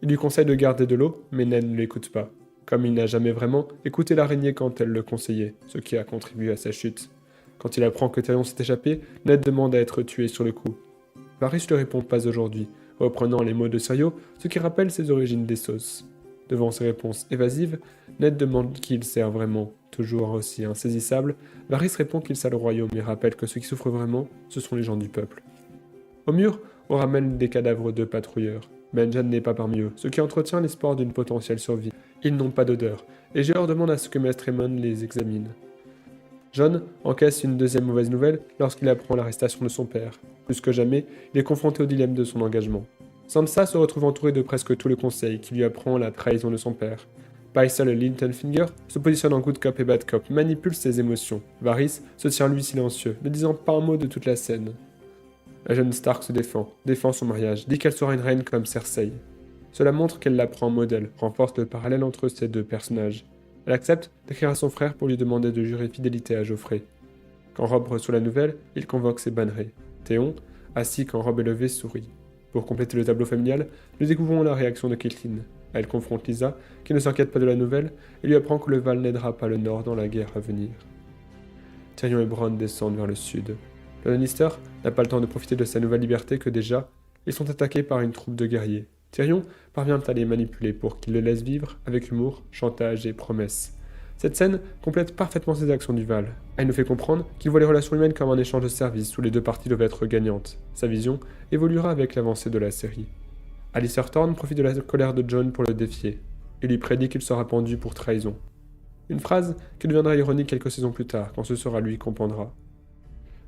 Il lui conseille de garder de l'eau, mais Ned ne l'écoute pas, comme il n'a jamais vraiment écouté l'araignée quand elle le conseillait, ce qui a contribué à sa chute. Quand il apprend que Tyrion s'est échappé, Ned demande à être tué sur le coup. Varys ne répond pas aujourd'hui, reprenant les mots de Syrio, ce qui rappelle ses origines d'Essos. Devant ces réponses évasives, Ned demande qui il sert vraiment. Toujours aussi insaisissable, Varys répond qu'il sert le royaume et rappelle que ceux qui souffrent vraiment, ce sont les gens du peuple. Au mur, on ramène des cadavres de patrouilleurs. Benjen n'est pas parmi eux, ce qui entretient l'espoir d'une potentielle survie. Ils n'ont pas d'odeur, et je leur demande à ce que Maître Aemon les examine. Jon encaisse une deuxième mauvaise nouvelle lorsqu'il apprend l'arrestation de son père. Plus que jamais, il est confronté au dilemme de son engagement. Sansa se retrouve entourée de presque tout le conseil qui lui apprend la trahison de son père. Pycelle et Littlefinger se positionnent en good cop et bad cop, manipulent ses émotions. Varys se tient lui silencieux, ne disant pas un mot de toute la scène. La jeune Stark se défend son mariage, dit qu'elle sera une reine comme Cersei. Cela montre qu'elle la prend en modèle, renforce le parallèle entre ces deux personnages. Elle accepte d'écrire à son frère pour lui demander de jurer fidélité à Joffrey. Quand Robb reçoit la nouvelle, il convoque ses bannerets. Théon, assis quand Robb est levé, sourit. Pour compléter le tableau familial, nous découvrons la réaction de Caitlyn. Elle confronte Lysa, qui ne s'inquiète pas de la nouvelle, et lui apprend que le Val n'aidera pas le Nord dans la guerre à venir. Tyrion et Bronn descendent vers le sud. Le Lannister n'a pas le temps de profiter de sa nouvelle liberté que déjà, ils sont attaqués par une troupe de guerriers. Tyrion parvient à les manipuler pour qu'ils le laissent vivre avec humour, chantage et promesses. Cette scène complète parfaitement ses actions du Val. Elle nous fait comprendre qu'il voit les relations humaines comme un échange de services où les deux parties doivent être gagnantes. Sa vision évoluera avec l'avancée de la série. Alistair Thorne profite de la colère de Jon pour le défier. Il lui prédit qu'il sera pendu pour trahison. Une phrase qui deviendra ironique quelques saisons plus tard, quand ce sera lui qu'on pendra.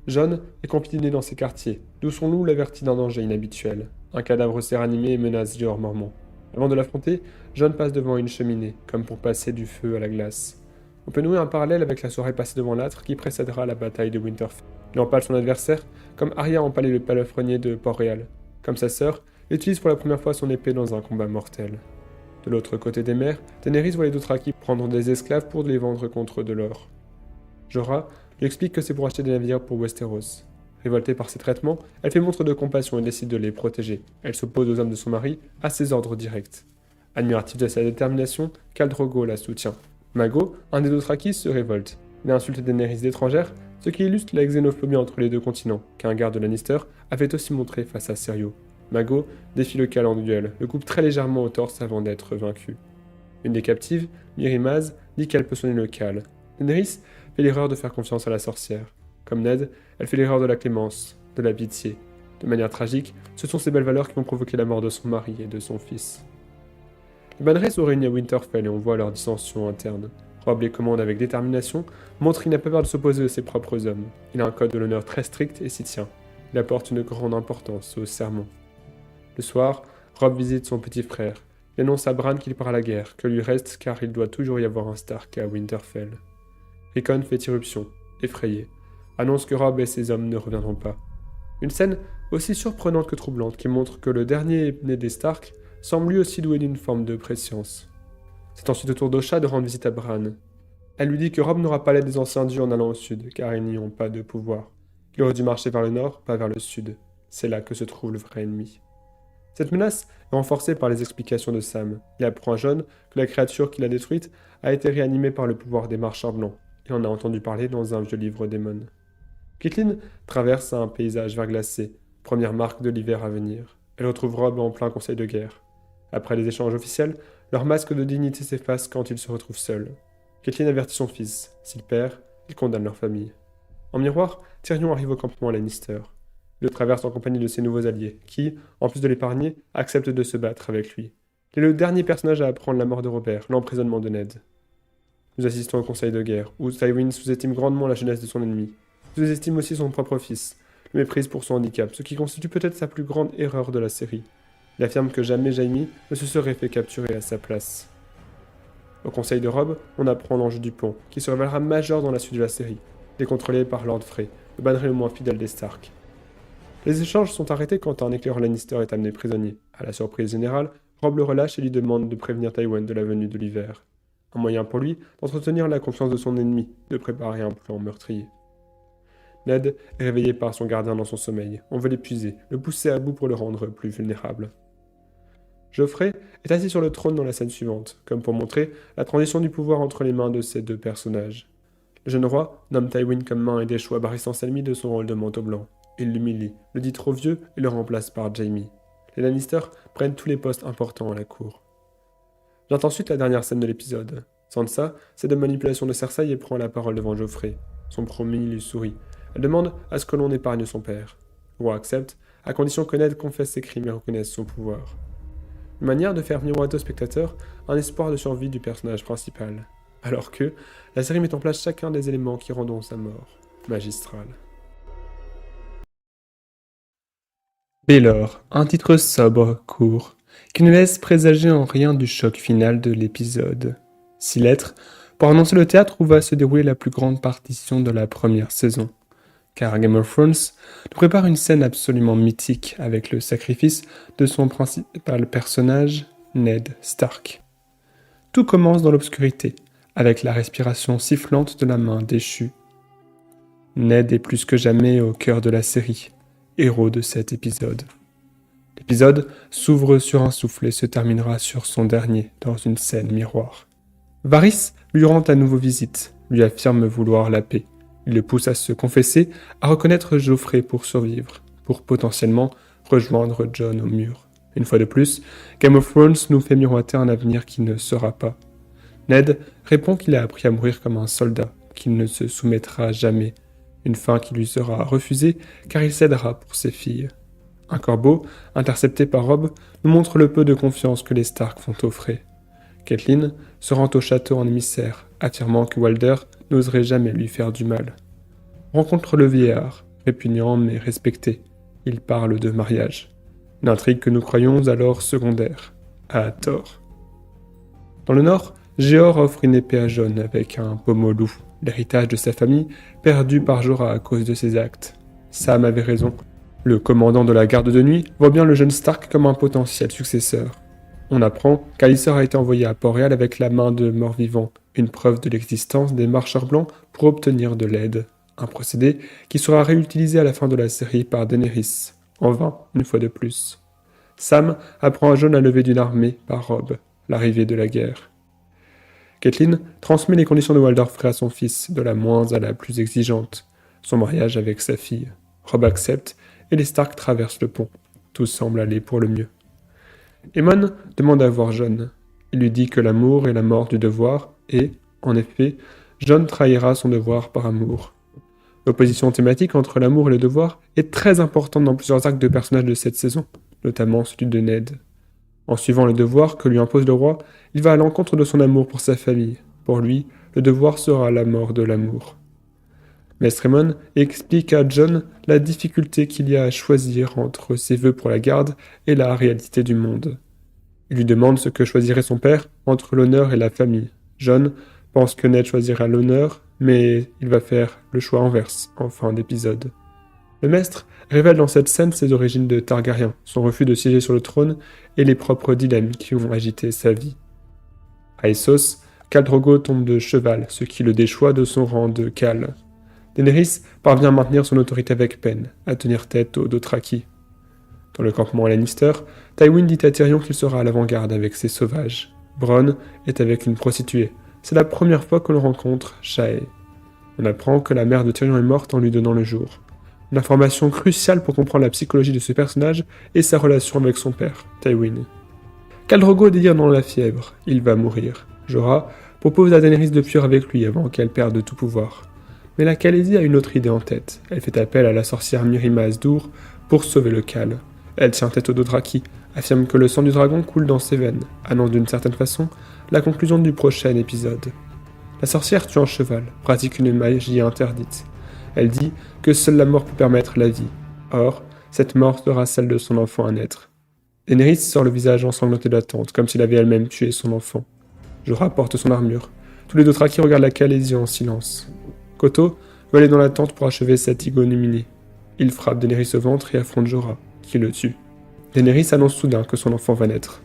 Jon est campiné dans ses quartiers, d'où son loup l'avertit d'un danger inhabituel. Un cadavre s'est ranimé et menace Jeor Mormont. Avant de l'affronter, Jon passe devant une cheminée, comme pour passer du feu à la glace. On peut nouer un parallèle avec la soirée passée devant l'âtre qui précédera la bataille de Winterfell. Il empale son adversaire, comme Arya empalait le palefrenier de Port-Réal. Comme sa sœur, il utilise pour la première fois son épée dans un combat mortel. De l'autre côté des mers, Daenerys voit les Dothraki prendre des esclaves pour les vendre contre de l'or. Jorah lui explique que c'est pour acheter des navires pour Westeros. Révoltée par ces traitements, elle fait montre de compassion et décide de les protéger. Elle s'oppose aux hommes de son mari, à ses ordres directs. Admiratif de sa détermination, Khal Drogo la soutient. Mago, un des Dothraki, se révolte. Il a insulté Daenerys d'étrangère, ce qui illustre la xénophobie entre les deux continents, qu'un garde Lannister avait aussi montré face à Syrio. Mago défie le Khal en duel, le coupe très légèrement au torse avant d'être vaincu. Une des captives, Mirri Maz, dit qu'elle peut sonner le Khal. Daenerys fait l'erreur de faire confiance à la sorcière. Comme Ned, elle fait l'erreur de la clémence, de la pitié. De manière tragique, ce sont ces belles valeurs qui vont provoquer la mort de son mari et de son fils. Les bannerets sont réunis à Winterfell et on voit leur dissension interne. Robb les commande avec détermination, montre qu'il n'a pas peur de s'opposer à ses propres hommes. Il a un code de l'honneur très strict et s'y tient. Il apporte une grande importance au serment. Le soir, Robb visite son petit frère. Il annonce à Bran qu'il part à la guerre, que lui reste car il doit toujours y avoir un Stark à Winterfell. Rickon fait irruption, effrayé. Annonce que Robb et ses hommes ne reviendront pas. Une scène aussi surprenante que troublante qui montre que le dernier né des Stark semble lui aussi doué d'une forme de préscience. C'est ensuite au tour d'Osha de rendre visite à Bran. Elle lui dit que Robb n'aura pas l'aide des anciens dieux en allant au sud, car ils n'y ont pas de pouvoir. Il aurait dû marcher vers le nord, pas vers le sud. C'est là que se trouve le vrai ennemi. Cette menace est renforcée par les explications de Sam. Il apprend à Jon que la créature qu'il a détruite a été réanimée par le pouvoir des marcheurs blancs. Il en a entendu parler dans un vieux livre d'Aemon. Caitlyn traverse un paysage verglacé, première marque de l'hiver à venir. Elle retrouve Robb en plein conseil de guerre. Après les échanges officiels, Leur masque de dignité s'efface quand ils se retrouvent seuls. Catelyn avertit son fils. S'il perd, il condamne leur famille. En miroir, Tyrion arrive au campement Lannister. Il le traverse en compagnie de ses nouveaux alliés, qui, en plus de l'épargner, acceptent de se battre avec lui. Il est le dernier personnage à apprendre la mort de Robert, l'emprisonnement de Ned. Nous assistons au conseil de guerre, où Tywin sous-estime grandement la jeunesse de son ennemi. Il sous-estime aussi son propre fils, le méprise pour son handicap, ce qui constitue peut-être sa plus grande erreur de la série. Il affirme que jamais Jaime ne se serait fait capturer à sa place. Au conseil de Robb, on apprend l'enjeu du pont, qui se révélera majeur dans la suite de la série, décontrôlé par Lord Frey, le bannerai le moins fidèle des Stark. Les échanges sont arrêtés quand un éclaireur Lannister est amené prisonnier. À la surprise générale, Robb le relâche et lui demande de prévenir Tywin de la venue de l'hiver. Un moyen pour lui d'entretenir la confiance de son ennemi, de préparer un plan meurtrier. Ned est réveillé par son gardien dans son sommeil. On veut l'épuiser, le pousser à bout pour le rendre plus vulnérable. Joffrey est assis sur le trône dans la scène suivante, comme pour montrer la transition du pouvoir entre les mains de ces deux personnages. Le jeune roi nomme Tywin comme main et déchoue à Barristan Selmy de son rôle de manteau blanc. Il l'humilie, le dit trop vieux et le remplace par Jaime. Les Lannister prennent tous les postes importants à la cour. Vient ensuite la dernière scène de l'épisode. Sansa cède de manipulation de Cersei et prend la parole devant Joffrey. Son promis lui sourit. Elle demande à ce que l'on épargne son père. Le roi accepte, à condition que Ned confesse ses crimes et reconnaisse son pouvoir. Une manière de faire miroiter au spectateur un espoir de survie du personnage principal. Alors que la série met en place chacun des éléments qui rendront sa mort magistrale. Baelor, un titre sobre, court, qui ne laisse présager en rien du choc final de l'épisode. 6 lettres, pour annoncer le théâtre où va se dérouler la plus grande partition de la première saison. Car Game of Thrones nous prépare une scène absolument mythique avec le sacrifice de son principal personnage, Ned Stark. Tout commence dans l'obscurité, avec la respiration sifflante de la main déchue. Ned est plus que jamais au cœur de la série, héros de cet épisode. L'épisode s'ouvre sur un souffle et se terminera sur son dernier, dans une scène miroir. Varys lui rend à nouveau visite, lui affirme vouloir la paix. Il le pousse à se confesser, à reconnaître Joffrey pour survivre, pour potentiellement rejoindre Jon au mur. Une fois de plus, Game of Thrones nous fait miroiter un avenir qui ne sera pas. Ned répond qu'il a appris à mourir comme un soldat, qu'il ne se soumettra jamais, une fin qui lui sera refusée car il cédera pour ses filles. Un corbeau, intercepté par Robb, nous montre le peu de confiance que les Stark font offrir. Catelyn se rend au château en émissaire, affirmant que Walder n'oserait jamais lui faire du mal. On rencontre le vieillard, répugnant mais respecté. Il parle de mariage. Une intrigue que nous croyons alors secondaire, à tort. Dans le nord, Jeor offre une épée à Jon avec un pommeau loup, l'héritage de sa famille, perdu par Jorah à cause de ses actes. Sam avait raison. Le commandant de la garde de nuit voit bien le jeune Stark comme un potentiel successeur. On apprend qu'Alliser a été envoyé à Port-Réal avec la main de mort-vivant, une preuve de l'existence des marcheurs blancs pour obtenir de l'aide. Un procédé qui sera réutilisé à la fin de la série par Daenerys, en vain, une fois de plus. Sam apprend à Jon la levée d'une armée par Robb, l'arrivée de la guerre. Catelyn transmet les conditions de Walder Frey à son fils, de la moins à la plus exigeante, son mariage avec sa fille. Robb accepte et les Stark traversent le pont. Tout semble aller pour le mieux. Aemon demande à voir Jon. Il lui dit que l'amour est la mort du devoir et, en effet, Jon trahira son devoir par amour. L'opposition thématique entre l'amour et le devoir est très importante dans plusieurs arcs de personnages de cette saison, notamment celui de Ned. En suivant le devoir que lui impose le roi, il va à l'encontre de son amour pour sa famille. Pour lui, le devoir sera la mort de l'amour. Maestre Aemon explique à Jon la difficulté qu'il y a à choisir entre ses vœux pour la garde et la réalité du monde. Il lui demande ce que choisirait son père entre l'honneur et la famille. Jon pense que Ned choisira l'honneur, mais il va faire le choix inverse en fin d'épisode. Le maître révèle dans cette scène ses origines de Targaryen, son refus de siéger sur le trône et les propres dilemmes qui ont agité sa vie. À Essos, Khal Drogo tombe de cheval, ce qui le déchoit de son rang de Khal. Daenerys parvient à maintenir son autorité avec peine, à tenir tête aux Dothraki. Dans le campement Lannister, Tywin dit à Tyrion qu'il sera à l'avant-garde avec ses sauvages. Bronn est avec une prostituée. C'est la première fois que l'on rencontre Shae. On apprend que la mère de Tyrion est morte en lui donnant le jour. Une information cruciale pour comprendre la psychologie de ce personnage et sa relation avec son père, Tywin. Khal Drogo délire dans la fièvre, il va mourir. Jorah propose à Daenerys de fuir avec lui avant qu'elle perde tout pouvoir. Mais la Khaleesi a une autre idée en tête. Elle fait appel à la sorcière Mirri Maz Duur pour sauver le Khal. Elle tient tête aux Dothraki, affirme que le sang du dragon coule dans ses veines, annonce d'une certaine façon la conclusion du prochain épisode. La sorcière tue un cheval, pratique une magie interdite. Elle dit que seule la mort peut permettre la vie. Or, cette mort sera celle de son enfant à naître. Daenerys sort le visage ensanglanté d'attente, comme s'il avait elle-même tué son enfant. Jorah porte son armure. Tous les Dothraki regardent la Khaleesi en silence. Khotto veut aller dans la tente pour achever cette ignominie. Il frappe Daenerys au ventre et affronte Jorah, qui le tue. Daenerys annonce soudain que son enfant va naître.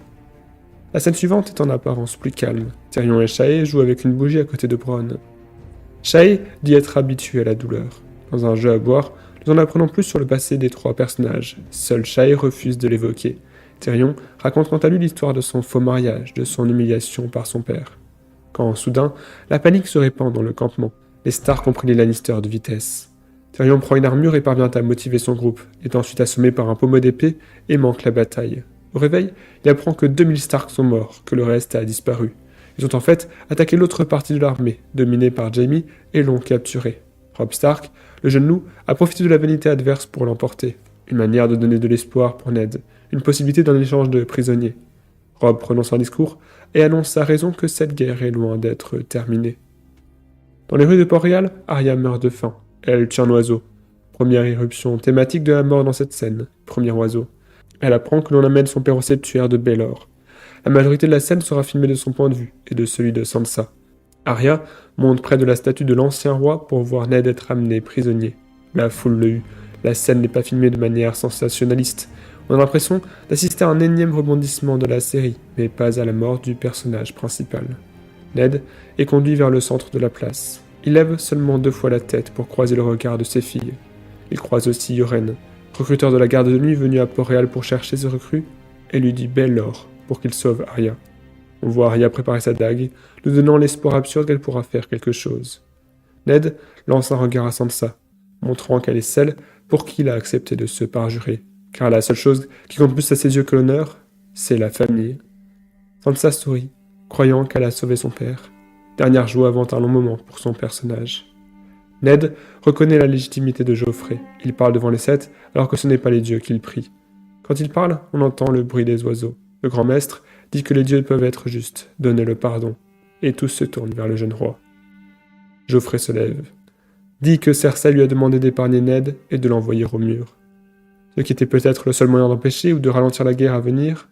La scène suivante est en apparence plus calme. Tyrion et Shae jouent avec une bougie à côté de Bronn. Shae dit être habitué à la douleur. Dans un jeu à boire, nous en apprenons plus sur le passé des trois personnages. Seul Shae refuse de l'évoquer. Tyrion raconte quant à lui l'histoire de son faux mariage, de son humiliation par son père. Quand, soudain, la panique se répand dans le campement, les Stark ont pris les Lannister de vitesse. Tyrion prend une armure et parvient à motiver son groupe, est ensuite assommé par un pommeau d'épée et manque la bataille. Au réveil, il apprend que 2000 Stark sont morts, que le reste a disparu. Ils ont en fait attaqué l'autre partie de l'armée, dominée par Jaime, et l'ont capturé. Robb Stark, le jeune loup, a profité de la vanité adverse pour l'emporter. Une manière de donner de l'espoir pour Ned, une possibilité d'un échange de prisonniers. Robb prononce un discours et annonce sa raison que cette guerre est loin d'être terminée. Dans les rues de Port-Réal, Arya meurt de faim. Elle tue un oiseau. Première irruption thématique de la mort dans cette scène. Premier oiseau. Elle apprend que l'on amène son père au septuaire de Baelor. La majorité de la scène sera filmée de son point de vue et de celui de Sansa. Arya monte près de la statue de l'ancien roi pour voir Ned être amené prisonnier. La foule le hue. La scène n'est pas filmée de manière sensationnaliste. On a l'impression d'assister à un énième rebondissement de la série, mais pas à la mort du personnage principal. Ned est conduit vers le centre de la place. Il lève seulement 2 fois la tête pour croiser le regard de ses filles. Il croise aussi Yoren, recruteur de la garde de nuit venu à Port-Réal pour chercher ses recrues, et lui dit Baelor pour qu'il sauve Arya. On voit Arya préparer sa dague, nous donnant l'espoir absurde qu'elle pourra faire quelque chose. Ned lance un regard à Sansa, montrant qu'elle est celle pour qui il a accepté de se parjurer, car la seule chose qui compte plus à ses yeux que l'honneur, c'est la famille. Sansa sourit, croyant qu'elle a sauvé son père. Dernière joie avant un long moment pour son personnage. Ned reconnaît la légitimité de Joffrey. Il parle devant les Sept, alors que ce n'est pas les dieux qu'il prie. Quand il parle, on entend le bruit des oiseaux. Le grand maître dit que les dieux peuvent être justes, donner le pardon, et tous se tournent vers le jeune roi. Joffrey se lève, dit que Cersei lui a demandé d'épargner Ned et de l'envoyer au mur. Ce qui était peut-être le seul moyen d'empêcher ou de ralentir la guerre à venir,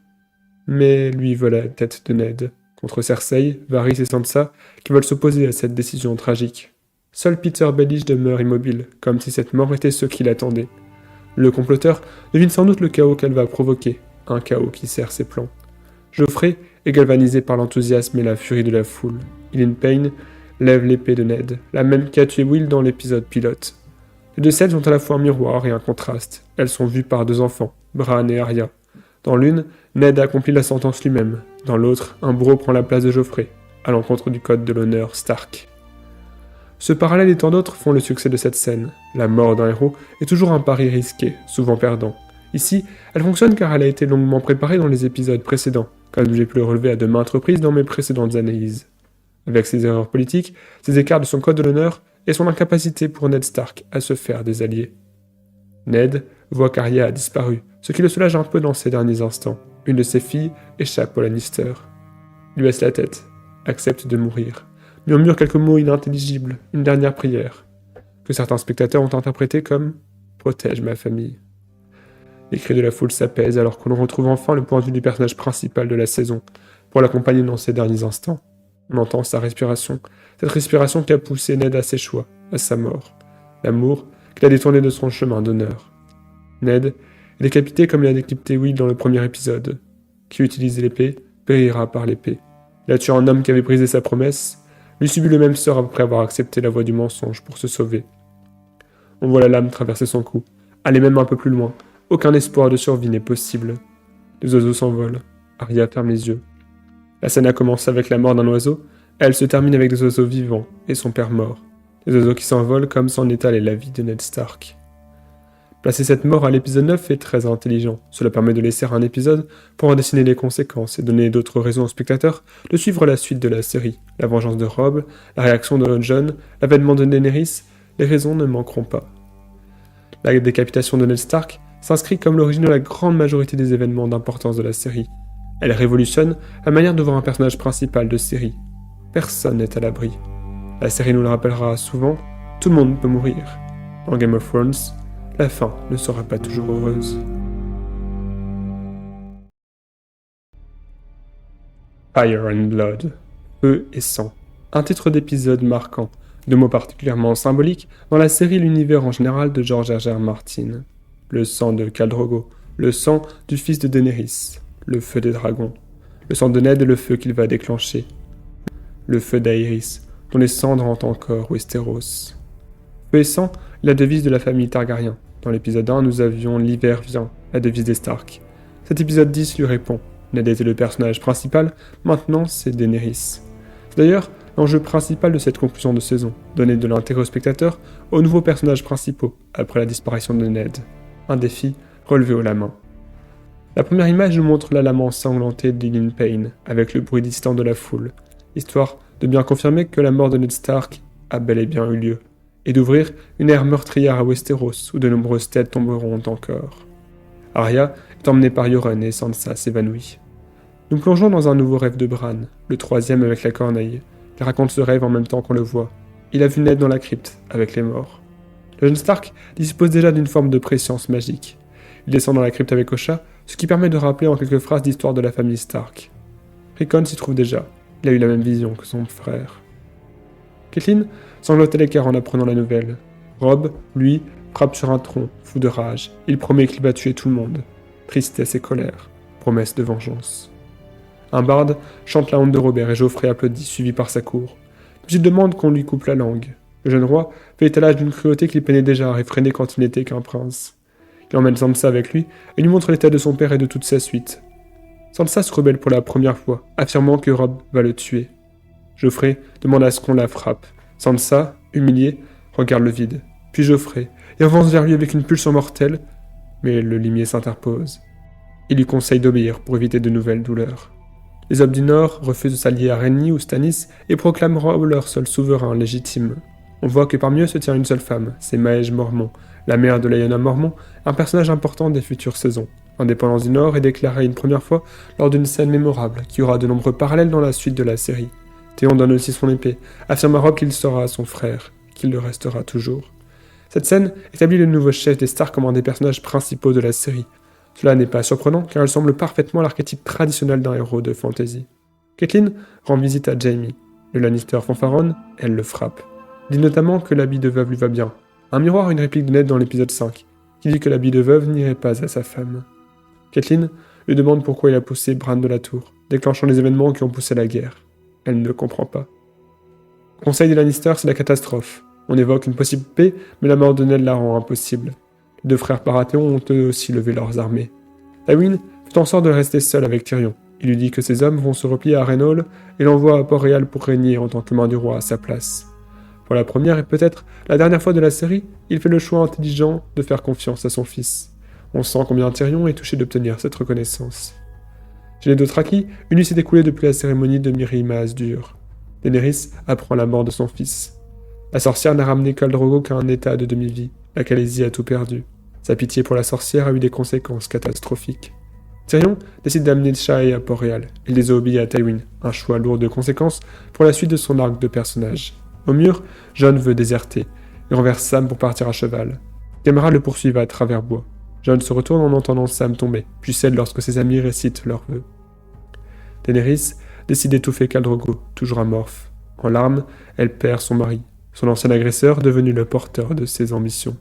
mais lui veut la tête de Ned, contre Cersei, Varys et Sansa, qui veulent s'opposer à cette décision tragique. Seul Peter Baelish demeure immobile, comme si cette mort était ce qu'il attendait. Le comploteur devine sans doute le chaos qu'elle va provoquer, un chaos qui sert ses plans. Joffrey est galvanisé par l'enthousiasme et la furie de la foule. Ilyn Payne lève l'épée de Ned, la même qui a tué Will dans l'épisode pilote. Les deux scènes sont à la fois un miroir et un contraste. Elles sont vues par 2 enfants, Bran et Arya. Dans l'une, Ned accomplit la sentence lui-même. Dans l'autre, un bourreau prend la place de Joffrey, à l'encontre du code de l'honneur Stark. Ce parallèle et tant d'autres font le succès de cette scène. La mort d'un héros est toujours un pari risqué, souvent perdant. Ici, elle fonctionne car elle a été longuement préparée dans les épisodes précédents, comme j'ai pu le relever à de maintes reprises dans mes précédentes analyses. Avec ses erreurs politiques, ses écarts de son code de l'honneur et son incapacité pour Ned Stark à se faire des alliés. Ned voit qu'Arya a disparu, ce qui le soulage un peu dans ses derniers instants. Une de ses filles échappe aux Lannister. Il baisse la tête, accepte de mourir, murmure quelques mots inintelligibles, une dernière prière, que certains spectateurs ont interprété comme « Protège ma famille ». Les cris de la foule s'apaisent alors qu'on retrouve enfin le point de vue du personnage principal de la saison, pour l'accompagner dans ses derniers instants. On entend sa respiration, cette respiration qui a poussé Ned à ses choix, à sa mort, l'amour qu'il a détourné de son chemin d'honneur. Ned est décapité comme il a décapité Will dans le premier épisode. Qui utilise l'épée, périra par l'épée. Il a tué un homme qui avait brisé sa promesse, lui subit le même sort après avoir accepté la voie du mensonge pour se sauver. On voit la lame traverser son cou, aller même un peu plus loin. Aucun espoir de survie n'est possible. Les oiseaux s'envolent. Arya ferme les yeux. La scène a commencé avec la mort d'un oiseau, elle se termine avec des oiseaux vivants et son père mort. Des oiseaux qui s'envolent comme s'en est allée la vie de Ned Stark. Placer cette mort à l'épisode 9 est très intelligent. Cela permet de laisser un épisode pour en dessiner les conséquences et donner d'autres raisons aux spectateurs de suivre la suite de la série. La vengeance de Robb, la réaction de Jon, l'avènement de Daenerys, les raisons ne manqueront pas. La décapitation de Ned Stark s'inscrit comme l'origine de la grande majorité des événements d'importance de la série. Elle révolutionne la manière de voir un personnage principal de série. Personne n'est à l'abri. La série nous le rappellera souvent, tout le monde peut mourir. Dans Game of Thrones, la fin ne sera pas toujours heureuse. Fire and Blood, Feu et sang. Un titre d'épisode marquant, deux mots particulièrement symboliques dans la série et l'univers en général de George R.R. Martin. Le sang de Khal Drogo, le sang du fils de Daenerys, le feu des dragons, le sang de Ned et le feu qu'il va déclencher, le feu d'Aerys, dont les cendres hantent encore Westeros. Feu et sang, la devise de la famille Targaryen. Dans l'épisode 1, nous avions l'hiver vient, la devise des Stark. Cet épisode 10 lui répond. Ned était le personnage principal, maintenant c'est Daenerys. C'est d'ailleurs l'enjeu principal de cette conclusion de saison, donner de l'intérêt aux spectateurs aux nouveaux personnages principaux, après la disparition de Ned. Un défi relevé haut la main. La première image nous montre la lame ensanglantée d'Ilyn Payne, avec le bruit distant de la foule, histoire de bien confirmer que la mort de Ned Stark a bel et bien eu lieu, et d'ouvrir une ère meurtrière à Westeros où de nombreuses têtes tomberont encore. Arya est emmenée par Yoren et Sansa s'évanouit. Nous plongeons dans un nouveau rêve de Bran, le troisième avec la corneille. Il raconte ce rêve en même temps qu'on le voit. Il a vu Ned dans la crypte, avec les morts. Le jeune Stark dispose déjà d'une forme de préscience magique. Il descend dans la crypte avec Osha, ce qui permet de rappeler en quelques phrases l'histoire de la famille Stark. Rickon s'y trouve déjà. Il a eu la même vision que son frère. Catelyn sanglote à l'écart en apprenant la nouvelle. Robb, lui, frappe sur un tronc, fou de rage. Il promet qu'il va tuer tout le monde. Tristesse et colère, promesse de vengeance. Un barde chante la honte de Robert et Geoffrey applaudit, suivi par sa cour. Puis il demande qu'on lui coupe la langue. Le jeune roi fait étalage d'une cruauté qu'il peinait déjà à réfréner quand il n'était qu'un prince. Il emmène Sansa avec lui et lui montre l'état de son père et de toute sa suite. Sansa se rebelle pour la première fois, affirmant que Robb va le tuer. Geoffrey demande à ce qu'on la frappe. Sansa, humiliée, regarde le vide, puis Geoffrey, et avance vers lui avec une pulsion mortelle, mais le limier s'interpose. Il lui conseille d'obéir pour éviter de nouvelles douleurs. Les hommes du Nord refusent de s'allier à Renly ou Stannis et proclament Robb leur seul souverain légitime. On voit que parmi eux se tient une seule femme, c'est Maege Mormont, la mère de Lyanna Mormont, un personnage important des futures saisons. L'indépendance du Nord est déclarée une première fois lors d'une scène mémorable qui aura de nombreux parallèles dans la suite de la série. Théon donne aussi son épée, affirme à Robb qu'il sera son frère, qu'il le restera toujours. Cette scène établit le nouveau chef des Stark comme un des personnages principaux de la série. Cela n'est pas surprenant car elle semble parfaitement à l'archétype traditionnel d'un héros de fantasy. Catelyn rend visite à Jaime. Le Lannister fanfaronne, elle le frappe. Il dit notamment que l'habit de veuve lui va bien. Un miroir a une réplique de Ned dans l'épisode 5, qui dit que l'habit de veuve n'irait pas à sa femme. Catelyn lui demande pourquoi il a poussé Bran de la tour, déclenchant les événements qui ont poussé la guerre. Elle ne comprend pas. Au conseil des Lannister, c'est la catastrophe. On évoque une possible paix, mais la mort de Ned la rend impossible. Les deux frères Baratheon ont eux aussi levé leurs armées. Tywin fait en sorte de rester seul avec Tyrion. Il lui dit que ses hommes vont se replier à Reynold et l'envoie à Port-Réal pour régner en tant que main du roi à sa place. Pour la première et peut-être la dernière fois de la série, il fait le choix intelligent de faire confiance à son fils. On sent combien Tyrion est touché d'obtenir cette reconnaissance. Chez les Dothraki, une nuit s'est écoulée depuis la cérémonie de Mirri Maz-Dur. Daenerys apprend la mort de son fils. La sorcière n'a ramené Khal Drogo qu'à un état de demi-vie. La Khaleesi a tout perdu. Sa pitié pour la sorcière a eu des conséquences catastrophiques. Tyrion décide d'amener Shae à Port-Réal. Il désobéit à Tywin, un choix lourd de conséquences pour la suite de son arc de personnage. Au mur, Jon veut déserter. Il renverse Sam pour partir à cheval. Gamera le poursuit à travers bois. Jon se retourne en entendant Sam tomber, puis cède lorsque ses amis récitent leurs vœux. Daenerys décide d'étouffer Khal Drogo, toujours amorphe. En larmes, elle perd son mari, son ancien agresseur devenu le porteur de ses ambitions.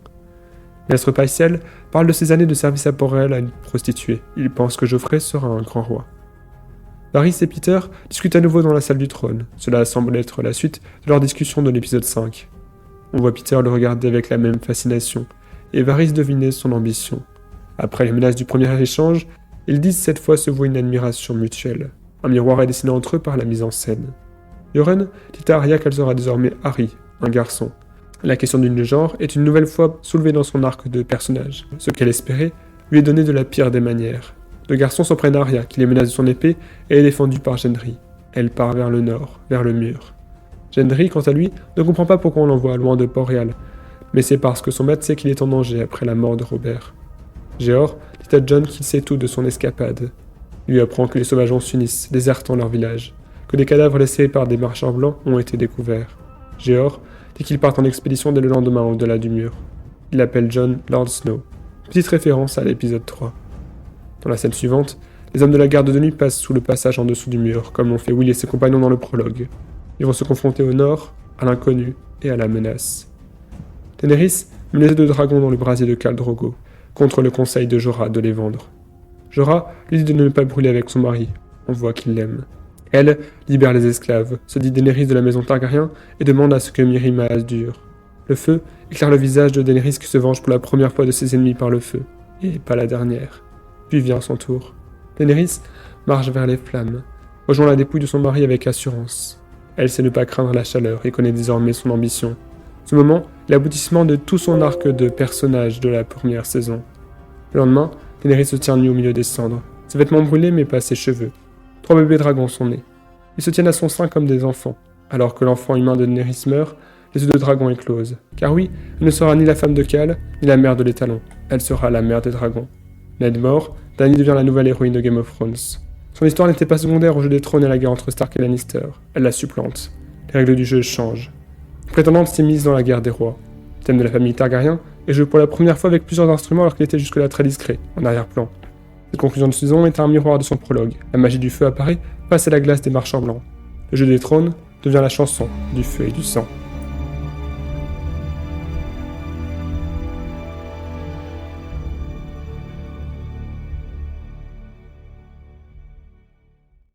Maître Pycelle parle de ses années de service à Port-Réal à une prostituée. Il pense que Geoffrey sera un grand roi. Varys et Peter discutent à nouveau dans la salle du trône. Cela semble être la suite de leur discussion de l'épisode 5. On voit Peter le regarder avec la même fascination, et Varys deviner son ambition. Après les menaces du premier échange, ils disent cette fois se vouer une admiration mutuelle. Un miroir est dessiné entre eux par la mise en scène. Yoren dit à Arya qu'elle sera désormais Harry, un garçon. La question du genre est une nouvelle fois soulevée dans son arc de personnage. Ce qu'elle espérait lui est donné de la pire des manières. Le garçon s'en prenne à Arya, qui les menace de son épée, et est défendue par Gendry. Elle part vers le nord, vers le mur. Gendry, quant à lui, ne comprend pas pourquoi on l'envoie loin de Port-Réal, mais c'est parce que son maître sait qu'il est en danger après la mort de Robert. Jeor dit à Jon qu'il sait tout de son escapade. Il lui apprend que les sauvageons s'unissent, désertant leur village, que des cadavres laissés par des marchands blancs ont été découverts. Jeor dit qu'ils partent en expédition dès le lendemain au-delà du mur. Il appelle Jon Lord Snow. Petite référence à l'épisode 3. Dans la scène suivante, les hommes de la garde de nuit passent sous le passage en dessous du mur, comme l'ont fait Will et ses compagnons dans le prologue. Ils vont se confronter au nord, à l'inconnu et à la menace. Daenerys met les œufs de dragon dans le brasier de Khal Drogo, contre le conseil de Jorah de les vendre. Jorah lui dit de ne pas brûler avec son mari, on voit qu'il l'aime. Elle libère les esclaves, se dit Daenerys de la maison Targaryen et demande à ce que Mirri Maz dure. Le feu éclaire le visage de Daenerys qui se venge pour la première fois de ses ennemis par le feu, et pas la dernière. Puis vient son tour. Daenerys marche vers les flammes, rejoint la dépouille de son mari avec assurance. Elle sait ne pas craindre la chaleur et connaît désormais son ambition. Ce moment est l'aboutissement de tout son arc de personnage de la première saison. Le lendemain, Daenerys se tient nue au milieu des cendres, ses vêtements brûlés mais pas ses cheveux. 3 bébés dragons sont nés. Ils se tiennent à son sein comme des enfants. Alors que l'enfant humain de Daenerys meurt, les œufs de dragon éclosent. Car oui, elle ne sera ni la femme de Khal, ni la mère de l'étalon. Elle sera la mère des dragons. Ned mort, Dany devient la nouvelle héroïne de Game of Thrones. Son histoire n'était pas secondaire au jeu des trônes et à la guerre entre Stark et Lannister. Elle la supplante. Les règles du jeu changent. La prétendante s'est mise dans la guerre des rois. Le thème de la famille Targaryen est joué pour la première fois avec plusieurs instruments alors qu'il était jusque-là très discret, en arrière-plan. Cette conclusion de saison est un miroir de son prologue. La magie du feu apparaît face à la glace des marchands blancs. Le jeu des trônes devient la chanson du feu et du sang.